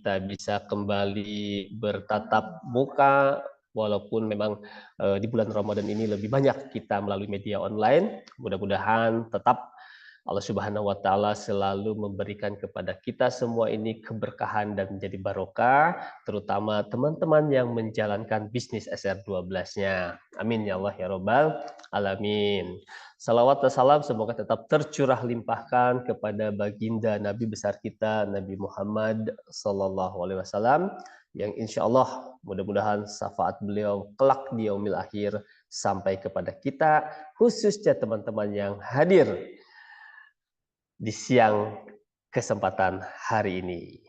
kita bisa kembali bertatap muka, walaupun memang di bulan Ramadan ini lebih banyak kita melalui media online. Mudah-mudahan tetap Allah Subhanahu wa taala selalu memberikan kepada kita semua ini keberkahan dan menjadi barokah, terutama teman-teman yang menjalankan bisnis SR12-nya. Amin ya Allah ya Rabbal alamin. Salawat dan salam semoga tetap tercurah limpahkan kepada baginda Nabi besar kita Nabi Muhammad sallallahu alaihi wasallam yang insya Allah mudah-mudahan syafaat beliau kelak di yaumil akhir sampai kepada kita, khususnya teman-teman yang hadir di siang kesempatan hari ini.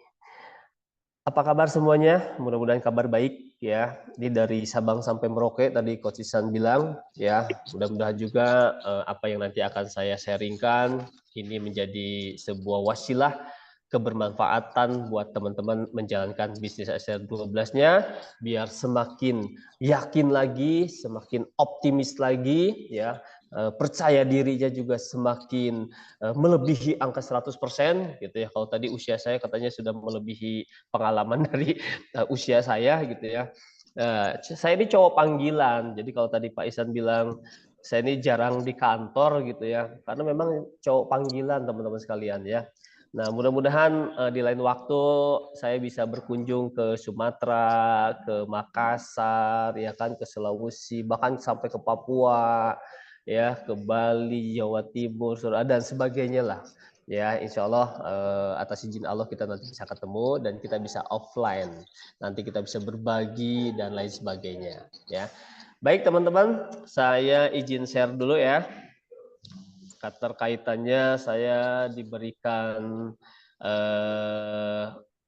Apa kabar semuanya? Mudah-mudahan kabar baik ya. Ini dari Sabang sampai Merauke tadi Coach Isan bilang ya. Mudah-mudahan juga apa yang nanti akan saya sharingkan ini menjadi sebuah wasilah kebermanfaatan buat teman-teman menjalankan bisnis SR12-nya biar semakin yakin lagi, semakin optimis lagi ya. Percaya dirinya juga semakin melebihi angka 100% gitu ya. Kalau tadi usia saya katanya sudah melebihi pengalaman dari usia saya gitu ya. Saya ini cowok panggilan. Jadi kalau tadi Pak Isan bilang saya ini jarang di kantor gitu ya. Karena memang cowok panggilan teman-teman sekalian ya. Nah, mudah-mudahan di lain waktu saya bisa berkunjung ke Sumatera, ke Makassar, ya kan, ke Sulawesi, bahkan sampai ke Papua, ya, ke Bali, Jawa Timur, dan sebagainya lah. Ya, insya Allah atas izin Allah kita nanti bisa ketemu dan kita bisa offline. Nanti kita bisa berbagi dan lain sebagainya. Ya, baik teman-teman, saya izin share dulu ya. Keterkaitannya saya diberikan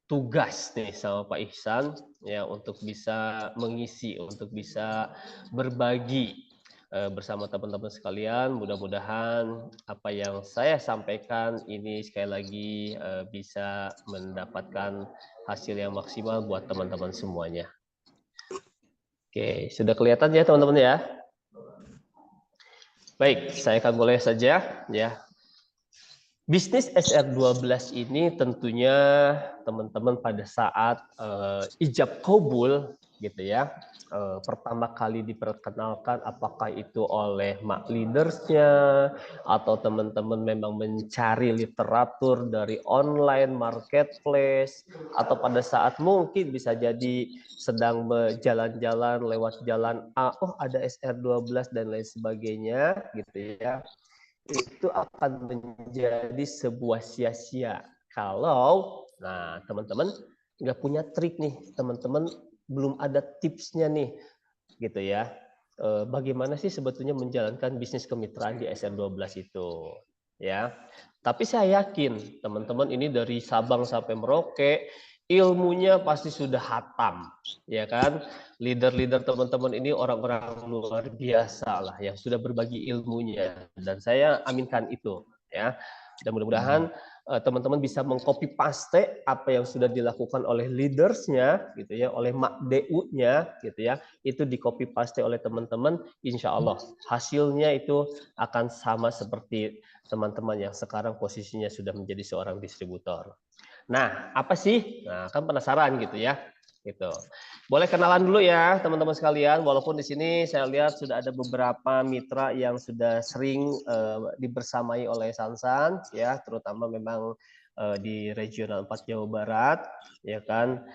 tugas nih sama Pak Ihsan ya untuk bisa mengisi, untuk bisa berbagi bersama teman-teman sekalian. Mudah-mudahan apa yang saya sampaikan ini sekali lagi bisa mendapatkan hasil yang maksimal buat teman-teman semuanya. Oke, sudah kelihatan ya teman-teman ya? Baik, saya akan mulai saja ya. Bisnis SR12 ini tentunya teman-teman pada saat ijab kabul gitu ya. Pertama kali diperkenalkan apakah itu oleh mak leadersnya atau teman-teman memang mencari literatur dari online marketplace atau pada saat mungkin bisa jadi sedang berjalan-jalan lewat jalan A, oh ada SR12 dan lain sebagainya gitu ya. Itu akan menjadi sebuah sia-sia kalau teman-teman nggak punya trik nih, teman-teman belum ada tipsnya nih gitu ya. Bagaimana sih sebetulnya menjalankan bisnis kemitraan di SR12 itu ya. Tapi saya yakin teman-teman ini dari Sabang sampai Merauke ilmunya pasti sudah hatam ya kan. Leader-leader teman-teman ini orang-orang luar biasa lah yang sudah berbagi ilmunya dan saya aminkan itu ya. Dan mudah-mudahan teman-teman bisa mengcopy paste apa yang sudah dilakukan oleh leadersnya gitu ya, oleh mak DU-nya gitu ya, itu di copy paste oleh teman-teman, insya Allah hasilnya itu akan sama seperti teman-teman yang sekarang posisinya sudah menjadi seorang distributor. Nah, apa sih? Nah, kan penasaran gitu ya. Gitu. Boleh kenalan dulu ya teman-teman sekalian, walaupun di sini saya lihat sudah ada beberapa mitra yang sudah sering dibersamai oleh Sansan ya, terutama memang di regional 4 Jawa Barat ya kan.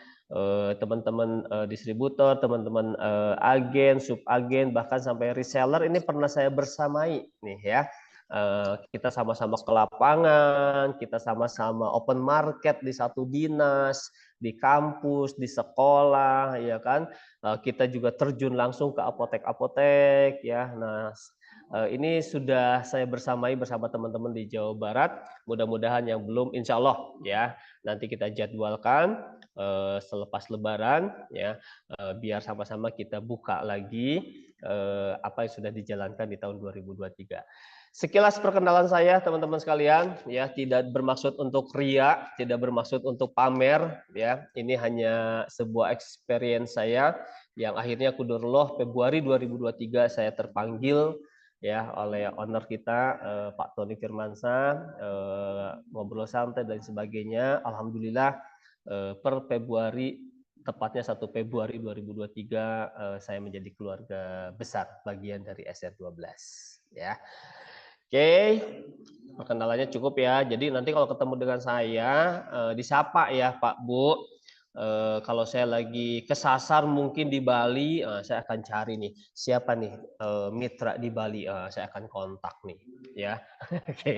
Teman-teman distributor, teman-teman agen, subagen, bahkan sampai reseller ini pernah saya bersamai nih ya. Kita sama-sama ke lapangan, kita sama-sama open market di satu dinas, di kampus, di sekolah, ya kan. Kita juga terjun langsung ke apotek-apotek, ya. Nah, ini sudah saya bersamai bersama teman-teman di Jawa Barat. Mudah-mudahan yang belum, insya Allah, ya, nanti kita jadwalkan selepas Lebaran, ya, biar sama-sama kita buka lagi apa yang sudah dijalankan di tahun 2023. Sekilas perkenalan saya teman-teman sekalian ya, tidak bermaksud untuk ria, tidak bermaksud untuk pamer ya. Ini hanya sebuah experience saya yang akhirnya qadarullah Februari 2023 saya terpanggil ya oleh owner kita Pak Tony Firmansyah, ngobrol santai dan sebagainya. Alhamdulillah per Februari, tepatnya 1 Februari 2023, saya menjadi keluarga besar bagian dari SR12 ya. Oke, perkenalannya cukup ya. Jadi nanti kalau ketemu dengan saya, disapa ya Pak Bu. Kalau saya lagi kesasar mungkin di Bali, saya akan cari nih siapa nih mitra di Bali, saya akan kontak nih ya. Oke.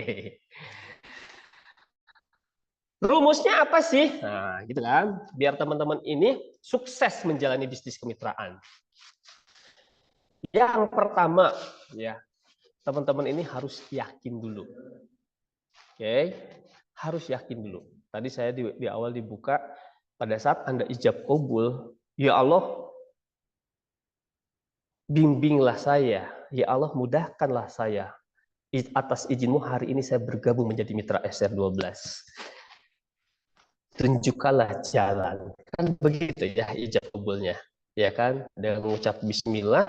Rumusnya apa sih? Nah, gitu kan. Biar teman-teman ini sukses menjalani bisnis kemitraan. Yang pertama, ya, teman-teman ini harus yakin dulu. Oke, harus yakin dulu. Tadi saya di awal dibuka, pada saat Anda ijab kabul, ya Allah, bimbinglah saya. Ya Allah, mudahkanlah saya. Atas izinmu hari ini saya bergabung menjadi mitra SR12. Tunjukkanlah jalan. Kan begitu ya ijab kabulnya. Ya kan, dengan mengucap bismillah,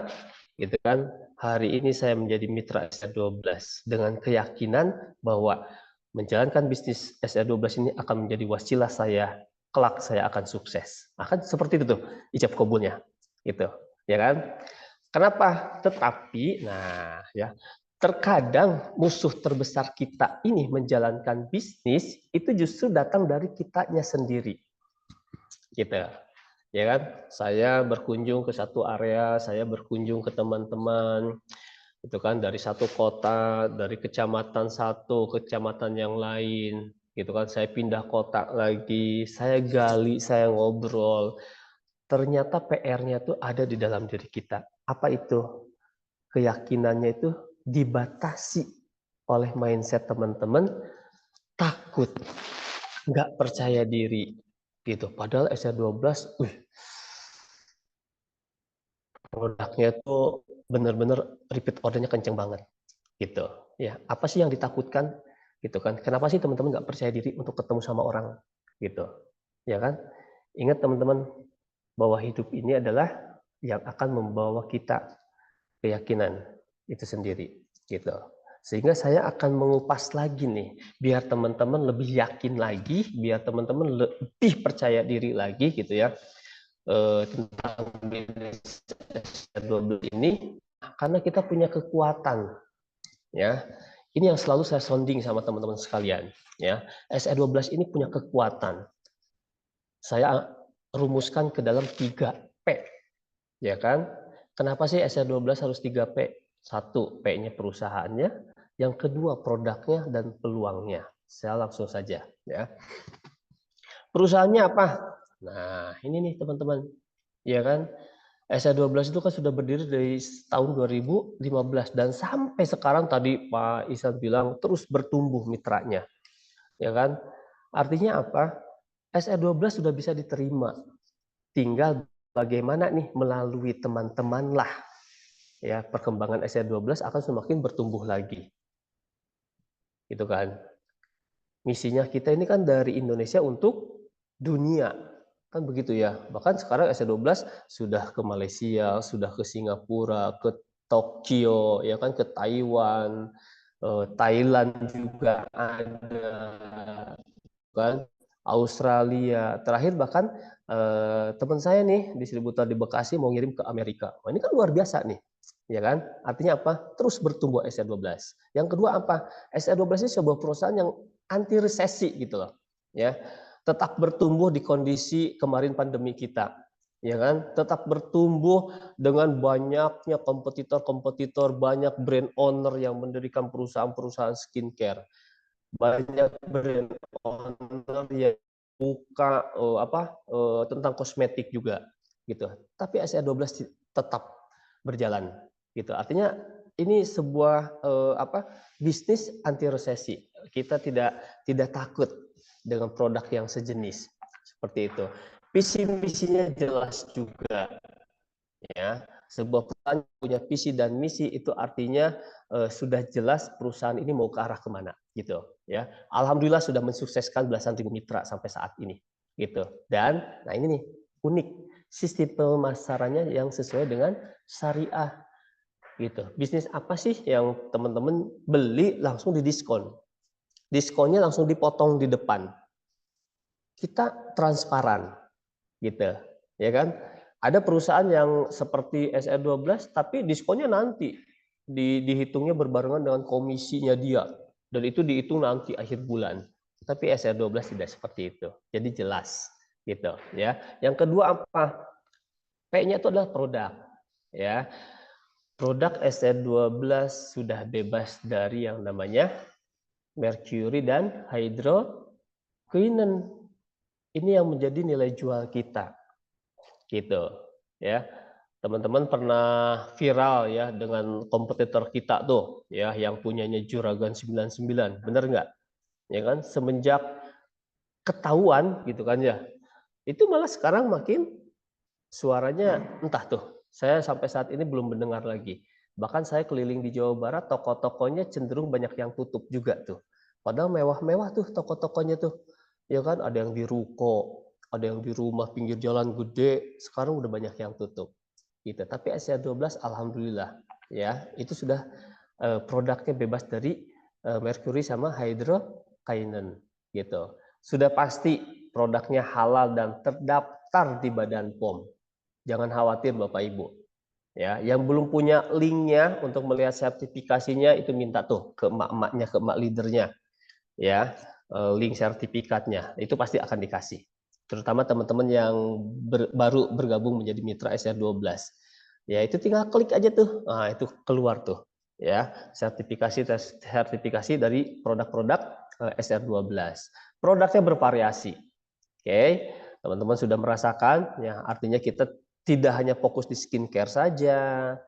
gitu kan. Hari ini saya menjadi mitra SR12 dengan keyakinan bahwa menjalankan bisnis SR12 ini akan menjadi wasilah saya, kelak saya akan sukses. Akan seperti itu tuh ijab kabulnya. Gitu, ya kan? Kenapa? Tetapi nah ya, terkadang musuh terbesar kita ini menjalankan bisnis itu justru datang dari kitanya sendiri. Gitu. Ya kan? Saya berkunjung ke satu area, saya berkunjung ke teman-teman itu kan dari satu kota, dari kecamatan satu ke kecamatan yang lain, gitu kan. Saya pindah kota lagi, saya gali, saya ngobrol. Ternyata PR-nya tuh ada di dalam diri kita. Apa itu? Keyakinannya itu dibatasi oleh mindset teman-teman, takut, nggak percaya diri, gitu. Padahal SR12, produknya tuh benar-benar repeat ordernya kenceng banget, gitu. Ya, apa sih yang ditakutkan, gitu kan? Kenapa sih teman-teman nggak percaya diri untuk ketemu sama orang, gitu? Ya kan? Ingat teman-teman bahwa hidup ini adalah yang akan membawa kita keyakinan itu sendiri, gitu. Sehingga saya akan mengupas lagi nih, biar teman-teman lebih yakin lagi, biar teman-teman lebih percaya diri lagi, gitu ya, tentang bisnis S12 ini, karena kita punya kekuatan, ya. Ini yang selalu saya sounding sama teman-teman sekalian, ya. SE12 ini punya kekuatan. Saya rumuskan ke dalam 3P, ya kan? Kenapa sih SR12 harus 3P? Satu, P-nya perusahaannya, yang kedua produknya dan peluangnya. Saya langsung saja ya. Perusahaannya apa? Nah, ini nih teman-teman. Ya kan? SR12 itu kan sudah berdiri dari tahun 2015 dan sampai sekarang tadi Pak Isan bilang terus bertumbuh mitranya. Ya kan? Artinya apa? SR12 sudah bisa diterima. Tinggal bagaimana nih melalui teman-teman lah, ya, perkembangan SR12 akan semakin bertumbuh lagi, gitu kan. Misinya kita ini kan dari Indonesia untuk dunia, kan begitu ya. Bahkan sekarang SR12 sudah ke Malaysia, sudah ke Singapura, ke Tokyo, ya kan, ke Taiwan, Thailand juga ada, kan, Australia. Terakhir bahkan teman saya nih distributor di Bekasi mau ngirim ke Amerika. Wah, ini kan luar biasa nih, ya kan? Artinya apa? Terus bertumbuh SR12. Yang kedua apa? SR12 ini sebuah perusahaan yang anti resesi gitu loh, ya. Tetap bertumbuh di kondisi kemarin pandemi kita, ya kan? Tetap bertumbuh dengan banyaknya kompetitor-kompetitor, banyak brand owner yang mendirikan perusahaan-perusahaan skincare, banyak brand owner yang buka tentang kosmetik juga, gitu. Tapi SR12 tetap berjalan, gitu. Artinya ini sebuah bisnis anti resesi. Kita tidak takut dengan produk yang sejenis seperti itu. Visi misinya jelas juga, ya. Sebuah perusahaan punya visi dan misi itu artinya sudah jelas perusahaan ini mau ke arah kemana, gitu ya. Alhamdulillah sudah mensukseskan belasan ribu mitra sampai saat ini, gitu. Dan nah ini nih unik, sistem pemasarannya yang sesuai dengan syariah, gitu. Bisnis apa sih yang teman-teman beli langsung didiskon, diskonnya langsung dipotong di depan, kita transparan gitu, ya kan? Ada perusahaan yang seperti SR12 tapi diskonnya nanti dihitungnya berbarengan dengan komisinya dia dan itu dihitung nanti akhir bulan. Tapi SR12 tidak seperti itu. Jadi jelas gitu ya. Yang kedua apa? P-nya itu adalah produk ya. Produk SR12 sudah bebas dari yang namanya merkuri dan hydroquinone. Ini yang menjadi nilai jual kita. Gitu ya. Teman-teman pernah viral ya dengan kompetitor kita tuh ya yang punyanya Juragan 99, benar nggak? Ya kan semenjak ketahuan gitu kan ya. Itu malah sekarang makin suaranya entah tuh. Saya sampai saat ini belum mendengar lagi. Bahkan saya keliling di Jawa Barat, toko-tokonya cenderung banyak yang tutup juga tuh. Padahal mewah-mewah tuh toko-tokonya tuh. Ya kan ada yang di ruko, ada yang di rumah pinggir jalan gede, sekarang udah banyak yang tutup. Gitu. Tapi SR12 alhamdulillah ya, itu sudah produknya bebas dari merkuri sama hydroquinone gitu. Sudah pasti produknya halal dan terdaftar di Badan POM. Jangan khawatir Bapak Ibu. Ya, yang belum punya linknya untuk melihat sertifikasinya itu minta tuh ke emak-emaknya, ke emak leadernya. Ya, link sertifikatnya itu pasti akan dikasih. Terutama teman-teman yang baru bergabung menjadi mitra SR12. Ya, itu tinggal klik aja tuh. Nah, itu keluar tuh. Ya, sertifikasi dari produk-produk SR12. Produknya bervariasi. Oke, teman-teman sudah merasakan ya, artinya kita tidak hanya fokus di skincare saja,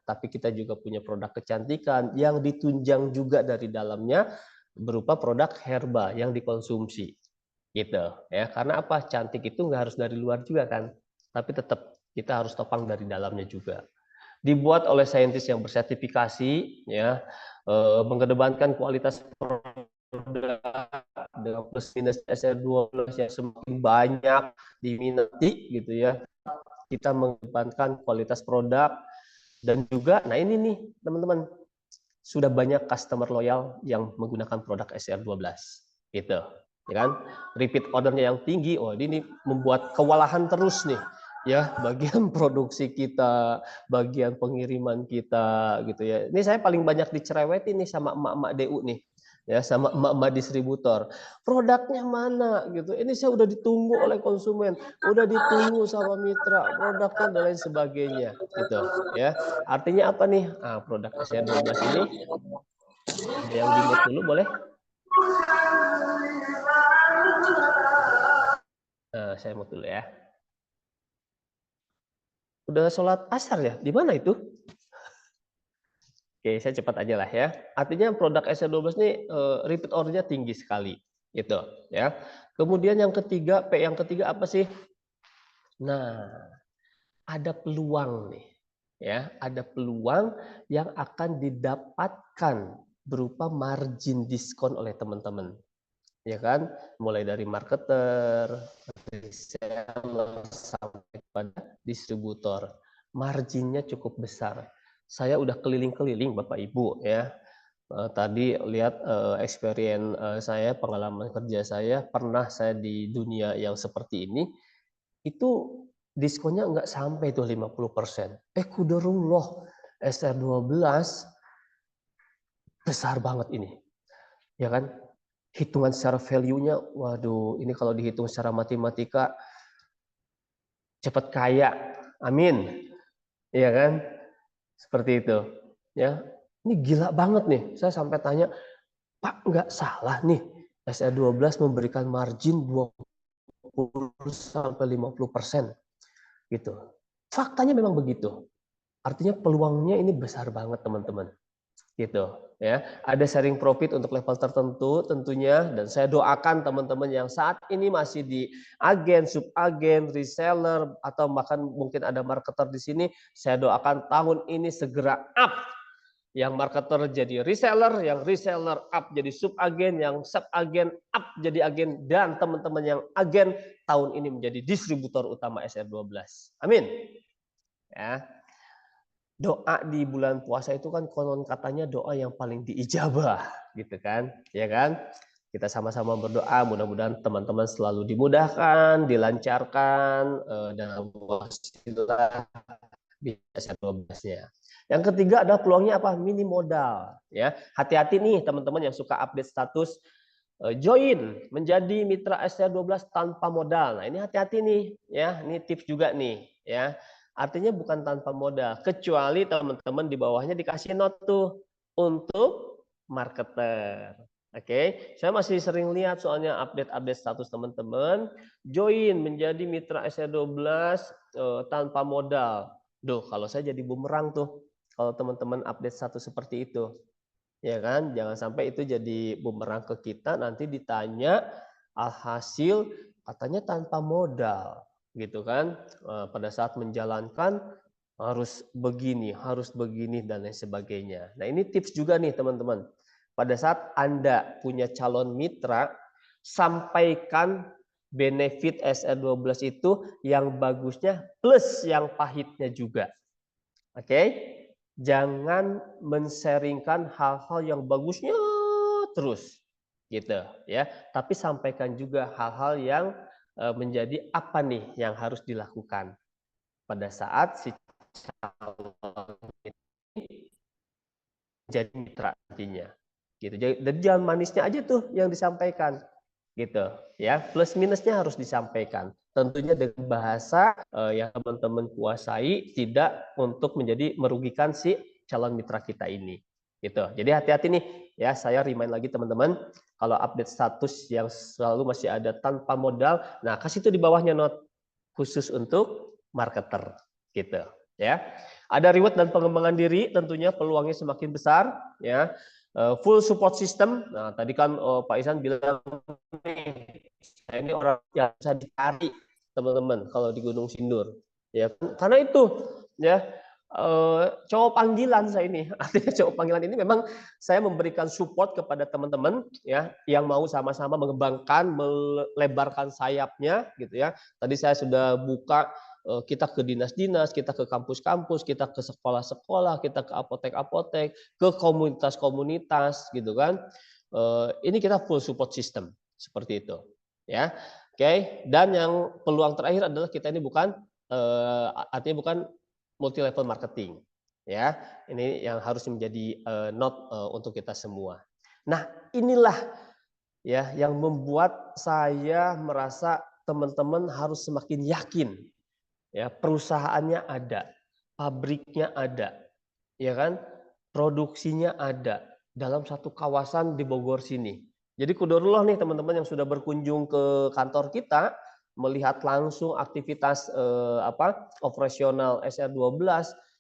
tapi kita juga punya produk kecantikan yang ditunjang juga dari dalamnya berupa produk herba yang dikonsumsi. Gitu ya. Karena apa? Cantik itu nggak harus dari luar juga kan, tapi tetap kita harus topang dari dalamnya juga. Dibuat oleh saintis yang bersertifikasi ya, mengedepankan kualitas produk dengan plus minus SR12 yang semakin banyak diminati gitu ya. Kita mengedepankan kualitas produk dan juga nah ini nih teman-teman sudah banyak customer loyal yang menggunakan produk SR12 gitu ya kan. Repeat ordernya yang tinggi, oh ini membuat kewalahan terus nih ya bagian produksi kita, bagian pengiriman kita gitu ya. Ini saya paling banyak dicerewetin nih sama emak-emak DU nih ya, sama emak-emak distributor. Produknya mana gitu. Ini saya udah ditunggu oleh konsumen, udah ditunggu sama mitra, produknya dan lain sebagainya gitu ya. Artinya apa nih? Ah, produk SR12 ini ada yang di mute dulu boleh? Nah, saya mute dulu ya. Udah sholat asar ya? Di mana itu? Oke, saya cepat aja lah ya. Artinya produk SR12 ini repeat ordernya tinggi sekali, gitu ya. Kemudian yang ketiga, P yang ketiga apa sih? Nah, ada peluang nih, ya, ada peluang yang akan didapatkan berupa margin diskon oleh teman-teman, ya kan? Mulai dari marketer, reseller sampai pada distributor, marginnya cukup besar. Saya udah keliling-keliling Bapak Ibu ya. Tadi lihat experience saya, pengalaman kerja saya, pernah saya di dunia yang seperti ini, itu diskonnya nggak sampai tuh 50%. Kudarullah, SR12 besar banget ini. Ya kan? Hitungan secara value-nya, waduh, ini kalau dihitung secara matematika, cepat kaya. Amin. Iya kan? Seperti itu. Ya, ini gila banget nih. Saya sampai tanya, Pak, nggak salah nih SR12 memberikan margin 20-50% gitu. Faktanya memang begitu. Artinya peluangnya ini besar banget teman-teman. Gitu ya. Ada sharing profit untuk level tertentu tentunya dan saya doakan teman-teman yang saat ini masih di agen, subagen, reseller atau bahkan mungkin ada marketer di sini, saya doakan tahun ini segera up. Yang marketer jadi reseller, yang reseller up jadi subagen, yang subagen up jadi agen, dan teman-teman yang agen tahun ini menjadi distributor utama SR12. Amin. Ya. Doa di bulan puasa itu kan konon katanya doa yang paling diijabah, gitu kan? Ya kan? Kita sama-sama berdoa, mudah-mudahan teman-teman selalu dimudahkan, dilancarkan, dalam wasilah di SR12-nya. Yang ketiga adalah peluangnya apa? Minim modal. Ya, hati-hati nih teman-teman yang suka update status join menjadi mitra SR12 tanpa modal. Nah, ini hati-hati nih, ya. Ini tips juga nih, ya. Artinya bukan tanpa modal, kecuali teman-teman di bawahnya dikasih note tuh untuk marketer. Oke, saya masih sering lihat soalnya update-update status teman-teman join menjadi mitra SR12 tanpa modal. Duh, kalau saya jadi bumerang tuh kalau teman-teman update status seperti itu. Ya kan, jangan sampai itu jadi bumerang ke kita, nanti ditanya alhasil katanya tanpa modal gitu kan. Pada saat menjalankan harus begini dan lain sebagainya. Nah, ini tips juga nih teman-teman. Pada saat Anda punya calon mitra, sampaikan benefit SR12 itu yang bagusnya plus yang pahitnya juga. Oke? Jangan men-sharingkan hal-hal yang bagusnya terus gitu ya, tapi sampaikan juga hal-hal yang menjadi apa nih yang harus dilakukan pada saat si calon ini jadi mitra nantinya gitu. Jadi jangan manisnya aja tuh yang disampaikan gitu ya, plus minusnya harus disampaikan tentunya dengan bahasa yang teman-teman kuasai, tidak untuk menjadi merugikan si calon mitra kita ini gitu. Jadi hati-hati nih ya, saya remind lagi teman-teman, kalau update status yang selalu masih ada tanpa modal, nah kasih itu di bawahnya note khusus untuk marketer gitu ya. Ada reward dan pengembangan diri, tentunya peluangnya semakin besar ya. Full support system. Nah, tadi kan Pak Isan bilang nih, ini orang yang bisa dicari teman-teman kalau di Gunung Sindur. Ya, karena itu ya cowok panggilan saya ini. Artinya cowok panggilan ini memang saya memberikan support kepada teman-teman ya yang mau sama-sama mengembangkan, melebarkan sayapnya gitu ya. Tadi saya sudah buka, kita ke dinas-dinas, kita ke kampus-kampus, kita ke sekolah-sekolah, kita ke apotek-apotek, ke komunitas-komunitas gitu kan. Ini kita full support system seperti itu ya. Oke, dan yang peluang terakhir adalah kita ini bukan artinya bukan multi level marketing ya. Ini yang harus menjadi note untuk kita semua. Nah, inilah ya yang membuat saya merasa teman-teman harus semakin yakin ya, perusahaannya ada, pabriknya ada, ya kan, produksinya ada dalam satu kawasan di Bogor sini. Jadi qadarullah nih teman-teman yang sudah berkunjung ke kantor kita, melihat langsung aktivitas operasional SR12.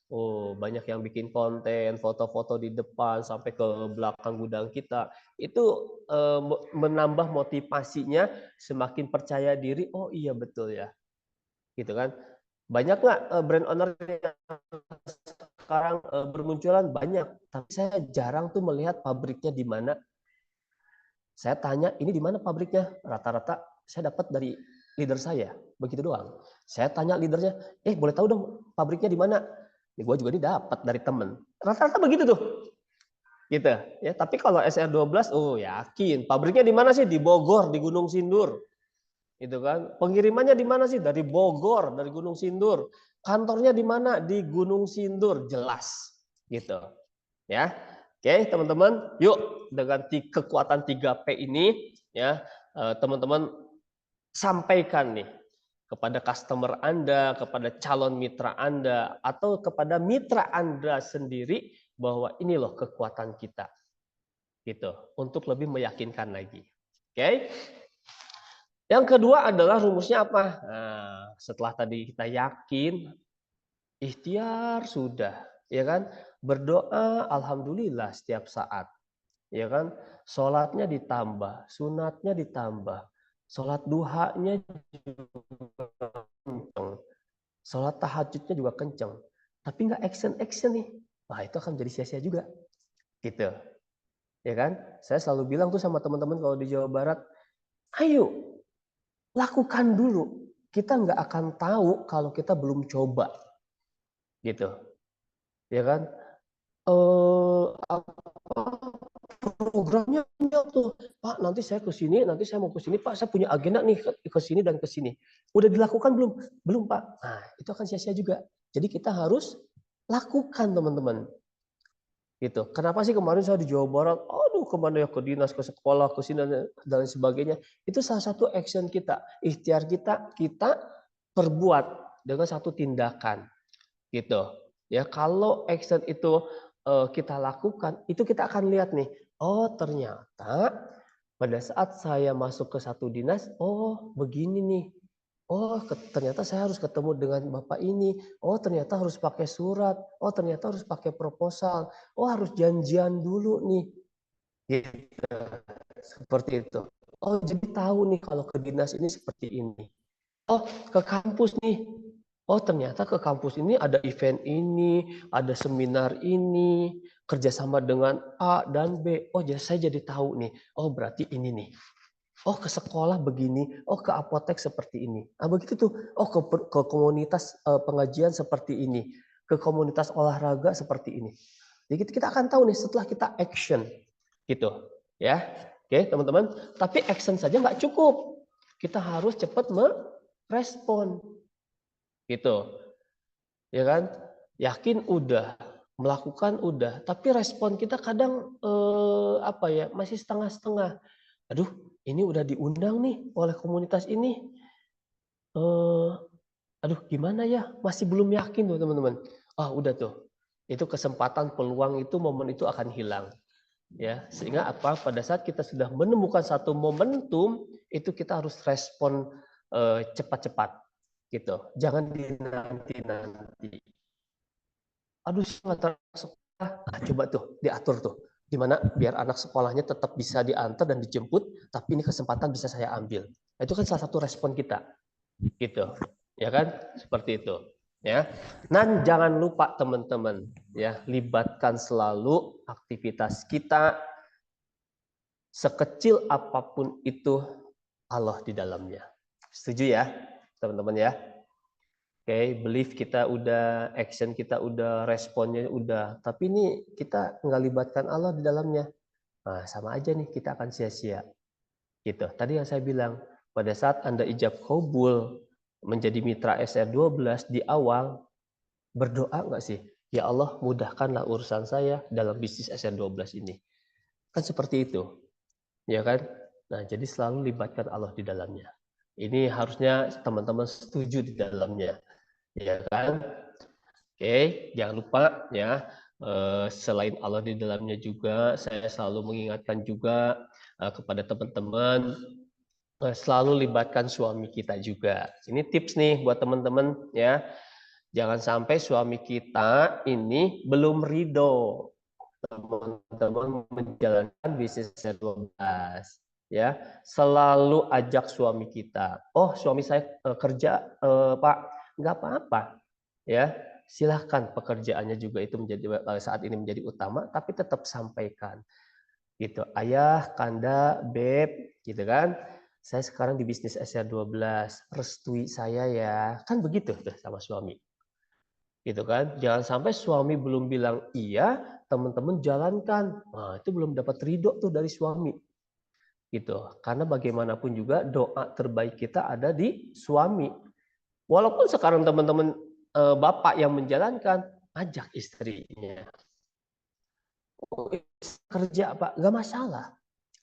Oh, banyak yang bikin konten, foto-foto di depan sampai ke belakang gudang kita. Itu menambah motivasinya, semakin percaya diri. Oh iya betul ya, gitu kan. Banyak nggak brand owner yang sekarang bermunculan? Banyak, tapi saya jarang tuh melihat pabriknya di mana. Saya tanya, ini di mana pabriknya? Rata-rata saya dapat dari leader saya, begitu doang. Saya tanya leadernya, boleh tahu dong pabriknya di mana? Ini gue juga dapat dari temen. Rata-rata begitu tuh. Gitu ya. Tapi kalau SR12, oh yakin. Pabriknya di mana sih? Di Bogor, di Gunung Sindur. Itu kan. Pengirimannya di mana sih? Dari Bogor, dari Gunung Sindur. Kantornya di mana? Di Gunung Sindur, jelas. Gitu. Ya. Oke, teman-teman, yuk dengan kekuatan 3P ini ya, teman-teman sampaikan nih kepada customer Anda, kepada calon mitra Anda, atau kepada mitra Anda sendiri bahwa ini loh kekuatan kita. Gitu, untuk lebih meyakinkan lagi. Oke. Yang kedua adalah rumusnya apa? Nah, setelah tadi kita yakin, ikhtiar sudah, ya kan? Berdoa alhamdulillah setiap saat. Ya kan? Sholatnya ditambah, sunatnya ditambah. Sholat duhanya juga kenceng. Sholat tahajudnya juga kenceng. Tapi nggak action nih. Wah, itu akan jadi sia-sia juga. Gitu. Ya kan? Saya selalu bilang tuh sama teman-teman kalau di Jawa Barat, ayo lakukan dulu. Kita nggak akan tahu kalau kita belum coba. Gitu. Ya kan? programnya banyak tuh. Pak, nanti saya ke sini, nanti saya mau ke sini, Pak, saya punya agenda nih ke sini dan ke sini. Udah dilakukan belum? Belum, Pak. Nah, itu akan sia-sia juga. Jadi kita harus lakukan, teman-teman. Gitu. Kenapa sih kemarin saya di Jawa Barat, aduh kemana ya, ke dinas, ke sekolah, ke sini dan sebagainya. Itu salah satu action kita, ikhtiar kita perbuat dengan satu tindakan. Gitu. Ya, kalau action itu kita lakukan, itu kita akan lihat nih, oh ternyata pada saat saya masuk ke satu dinas, oh begini nih. Oh, ternyata saya harus ketemu dengan Bapak ini. Oh, ternyata harus pakai surat. Oh, ternyata harus pakai proposal. Oh, harus janjian dulu nih. Gitu. Seperti itu. Oh, jadi tahu nih kalau ke dinas ini seperti ini. Oh, ke kampus nih. Oh, ternyata ke kampus ini ada event ini, ada seminar ini, kerjasama dengan A dan B. Oh, jadi saya jadi tahu nih. Oh, berarti ini nih. Oh, ke sekolah begini, oh ke apotek seperti ini. Ah begitu tuh. Oh, ke komunitas pengajian seperti ini, ke komunitas olahraga seperti ini. Jadi kita akan tahu nih setelah kita action, gitu, ya. Oke, teman-teman. Tapi action saja nggak cukup. Kita harus cepat merespon, gitu, ya kan? Yakin udah, melakukan udah, tapi respon kita kadang apa ya, masih setengah-setengah. Aduh, ini udah diundang nih oleh komunitas ini. Aduh, gimana ya? Masih belum yakin tuh teman-teman. Ah, udah tuh. Itu kesempatan, peluang itu, momen itu akan hilang. Ya, sehingga apa? Pada saat kita sudah menemukan satu momentum, itu kita harus respon cepat-cepat, gitu. Jangan dinanti-nanti. Aduh, sekolah, coba tuh diatur tuh. Gimana biar anak sekolahnya tetap bisa diantar dan dijemput, tapi ini kesempatan bisa saya ambil. Nah, itu kan salah satu respon kita, gitu, ya kan? Seperti itu, ya. Dan jangan lupa teman-teman, ya, libatkan selalu aktivitas kita sekecil apapun itu Allah di dalamnya. Setuju ya, teman-teman ya? Oke, belief kita udah, action kita udah, responnya udah. Tapi ini kita nggak libatkan Allah di dalamnya. Nah, sama aja nih, kita akan sia-sia. Gitu. Tadi yang saya bilang, pada saat Anda ijab kabul menjadi mitra SR12 di awal, berdoa nggak sih? Ya Allah, mudahkanlah urusan saya dalam bisnis SR12 ini. Kan seperti itu. Ya kan? Nah, jadi selalu libatkan Allah di dalamnya. Ini harusnya teman-teman setuju di dalamnya. Ya kan? Oke, jangan lupa ya, selain Allah di dalamnya juga, saya selalu mengingatkan juga kepada teman-teman, selalu libatkan suami kita juga. Ini tips nih buat teman-teman ya. Jangan sampai suami kita ini belum ridho teman-teman menjalankan bisnis 12 ya. Selalu ajak suami kita. Oh, suami saya kerja, Pak, nggak apa-apa ya. Silahkan pekerjaannya juga itu menjadi saat ini menjadi utama, tapi tetap sampaikan gitu. Ayah, Kanda, Beb, gitu kan. Saya sekarang di bisnis SR12, restui saya ya. Kan begitu tuh sama suami. Gitu kan. Jangan sampai suami belum bilang iya, teman-teman jalankan. Nah, itu belum dapat ridho tuh dari suami. Gitu. Karena bagaimanapun juga doa terbaik kita ada di suami. Walaupun sekarang teman-teman bapak yang menjalankan, ajak istrinya. Oh, kerja Pak, nggak masalah.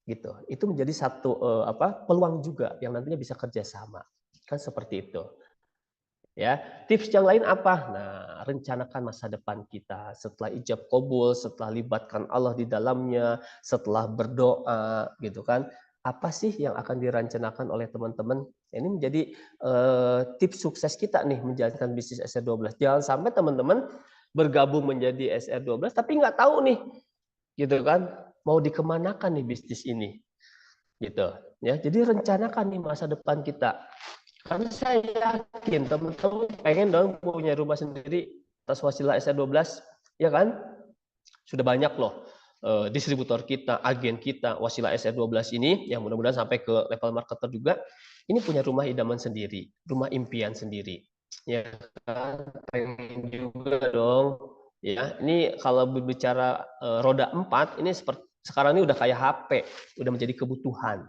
Gitu. Itu menjadi satu peluang juga yang nantinya bisa kerjasama. Kan seperti itu. Ya, tips yang lain apa? Nah, rencanakan masa depan kita setelah ijab kabul, setelah libatkan Allah di dalamnya, setelah berdoa, gitu kan? Apa sih yang akan direncanakan oleh teman-teman? Ini menjadi tips sukses kita nih menjalankan bisnis SR12. Jangan sampai teman-teman bergabung menjadi SR12 tapi nggak tahu nih, gitu kan? Mau dikemanakan nih bisnis ini, gitu. Ya, jadi rencanakan nih masa depan kita. Karena saya yakin teman-teman pengen dong punya rumah sendiri atas wasilah SR12, ya kan? Sudah banyak loh distributor kita, agen kita, wasilah SR12 ini, yang mudah-mudahan sampai ke level marketer juga, ini punya rumah idaman sendiri, rumah impian sendiri. Ya kan? Pengen juga dong. Ya, ini kalau berbicara roda 4, ini seperti Sekarang ini udah kayak HP, udah menjadi kebutuhan.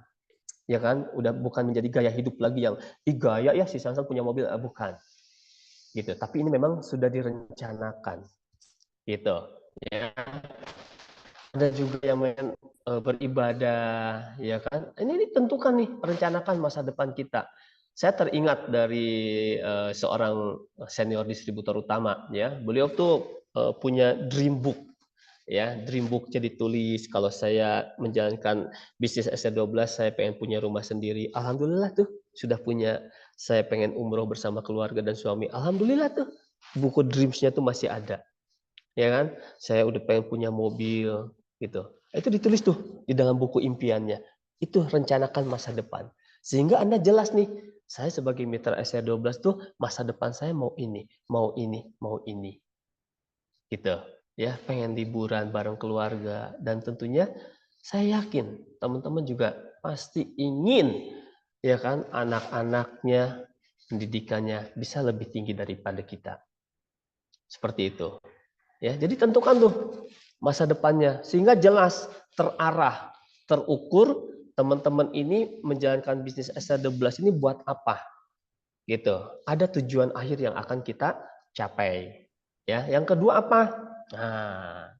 Ya kan? Udah bukan menjadi gaya hidup lagi yang gaya ya si Sansan punya mobil, bukan. Gitu. Tapi ini memang sudah direncanakan. Gitu. Ya. Ada juga yang beribadah, ya kan? Ini ditentukan nih, rencanakan masa depan kita. Saya teringat dari seorang senior distributor utama, ya. Beliau tuh punya dream book, ya. Dream booknya ditulis. Kalau saya menjalankan bisnis SR12, saya pengen punya rumah sendiri. Alhamdulillah tuh sudah punya. Saya pengen umroh bersama keluarga dan suami. Alhamdulillah tuh buku dreams-nya tuh masih ada, ya kan? Saya udah pengen punya mobil, gitu. Itu ditulis tuh di dalam buku impiannya. Itu rencanakan masa depan. Sehingga Anda jelas nih, saya sebagai mitra SR12 tuh masa depan saya mau ini, mau ini, mau ini. Gitu. Ya, pengen liburan bareng keluarga dan tentunya saya yakin teman-teman juga pasti ingin, ya kan, anak-anaknya pendidikannya bisa lebih tinggi daripada kita. Seperti itu. Ya, jadi tentukan tuh masa depannya sehingga jelas, terarah, terukur teman-teman ini menjalankan bisnis SR12 ini buat apa? Gitu. Ada tujuan akhir yang akan kita capai. Ya, yang kedua apa? Nah,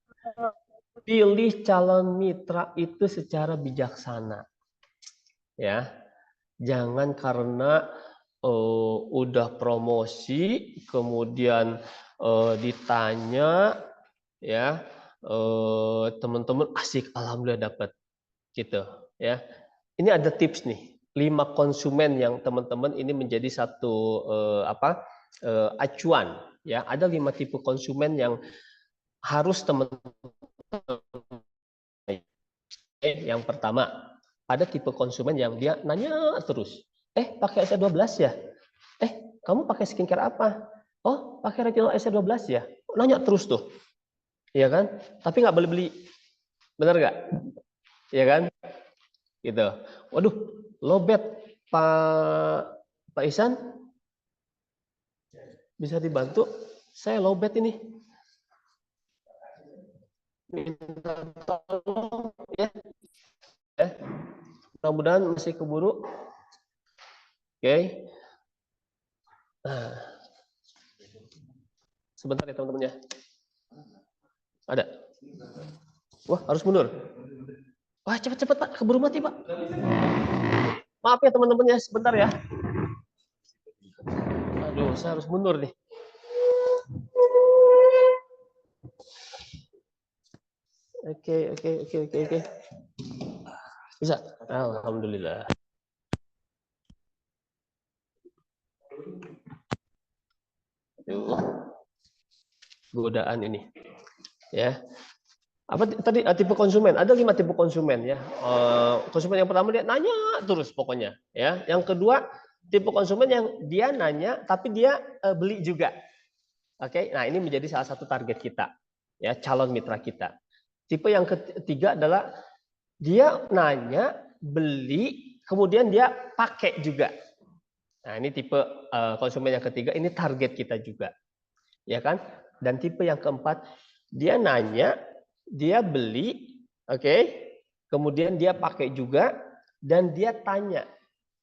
pilih calon mitra itu secara bijaksana. Ya. Jangan karena udah promosi kemudian ditanya, ya, teman-teman asik alhamdulillah dapat, gitu, ya. Ini ada tips nih, 5 konsumen yang teman-teman ini menjadi satu acuan, ya. Ada 5 tipe konsumen yang harus teman-teman. Yang pertama, ada tipe konsumen yang dia nanya terus, pakai SR12 ya? Kamu pakai skincare apa? Oh, pakai retinol SR12 ya? Nanya terus tuh. Iya kan? Tapi nggak boleh beli. Bener nggak? Iya kan? Gitu. Waduh, lobet Pak Ihsan. Bisa dibantu? Saya lobet ini. Minta tolong ya. Mudah-mudahan masih keburu. Oke. Nah, sebentar ya teman-teman ya. Ada. Wah, harus mundur. Wah, cepat-cepat Pak, keburu mati Pak. Maaf ya teman-teman ya, sebentar ya. Aduh, saya harus mundur nih. Oke. Bisa? Alhamdulillah. Aduh. Godaan ini. Ya. Apa tadi tipe konsumen? Ada 5 tipe konsumen ya. Konsumen yang pertama dia nanya terus pokoknya, ya. Yang kedua, tipe konsumen yang dia nanya tapi dia beli juga. Oke. Nah, ini menjadi salah satu target kita, ya, calon mitra kita. Tipe yang ketiga adalah dia nanya, beli, kemudian dia pakai juga. Nah, ini tipe konsumen yang ketiga, ini target kita juga. Ya kan? Dan tipe yang keempat, dia nanya, dia beli, oke? Kemudian dia pakai juga dan dia tanya,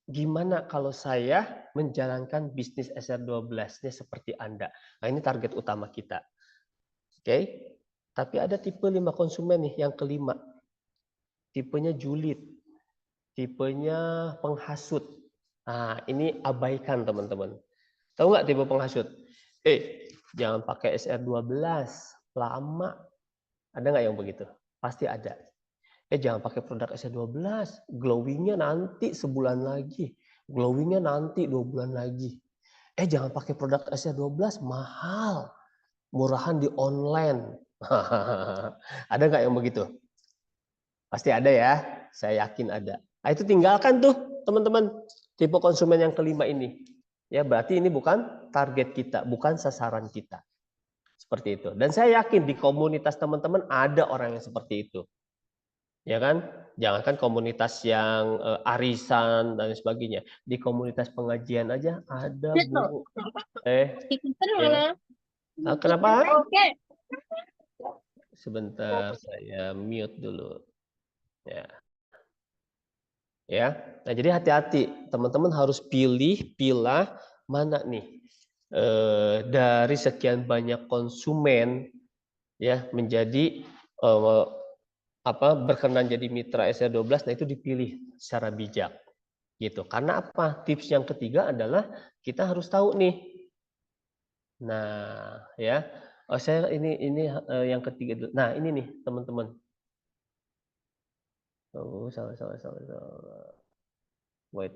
gimana kalau saya menjalankan bisnis SR12-nya seperti Anda? Nah, ini target utama kita. Oke? Tapi ada tipe 5 konsumen nih, yang kelima. Tipenya julid. Tipenya penghasut. Nah, ini abaikan teman-teman. Tahu nggak tipe penghasut? Jangan pakai SR12, lama. Ada nggak yang begitu? Pasti ada. Jangan pakai produk SR12, glowingnya nanti sebulan lagi. Glowingnya nanti 2 bulan lagi. Jangan pakai produk SR12, mahal. Murahan di online. Ada nggak yang begitu? Pasti ada ya, saya yakin ada. Nah, itu tinggalkan tuh teman-teman, tipe konsumen yang kelima ini. Ya, berarti ini bukan target kita, bukan sasaran kita. Seperti itu. Dan saya yakin di komunitas teman-teman ada orang yang seperti itu. Ya kan? Jangankan komunitas yang arisan dan sebagainya. Di komunitas pengajian aja ada, Bu. Ya. Nah, kenapa? Sebentar, saya mute dulu. Ya. Ya. Nah, jadi hati-hati, teman-teman harus pilah mana nih dari sekian banyak konsumen ya menjadi berkenan jadi mitra SR12. Nah, itu dipilih secara bijak gitu. Karena apa? Tips yang ketiga adalah kita harus tahu nih. Nah, ya. Saya ini yang ketiga dulu. Nah, ini nih, teman-teman. Oh, salah. Wait.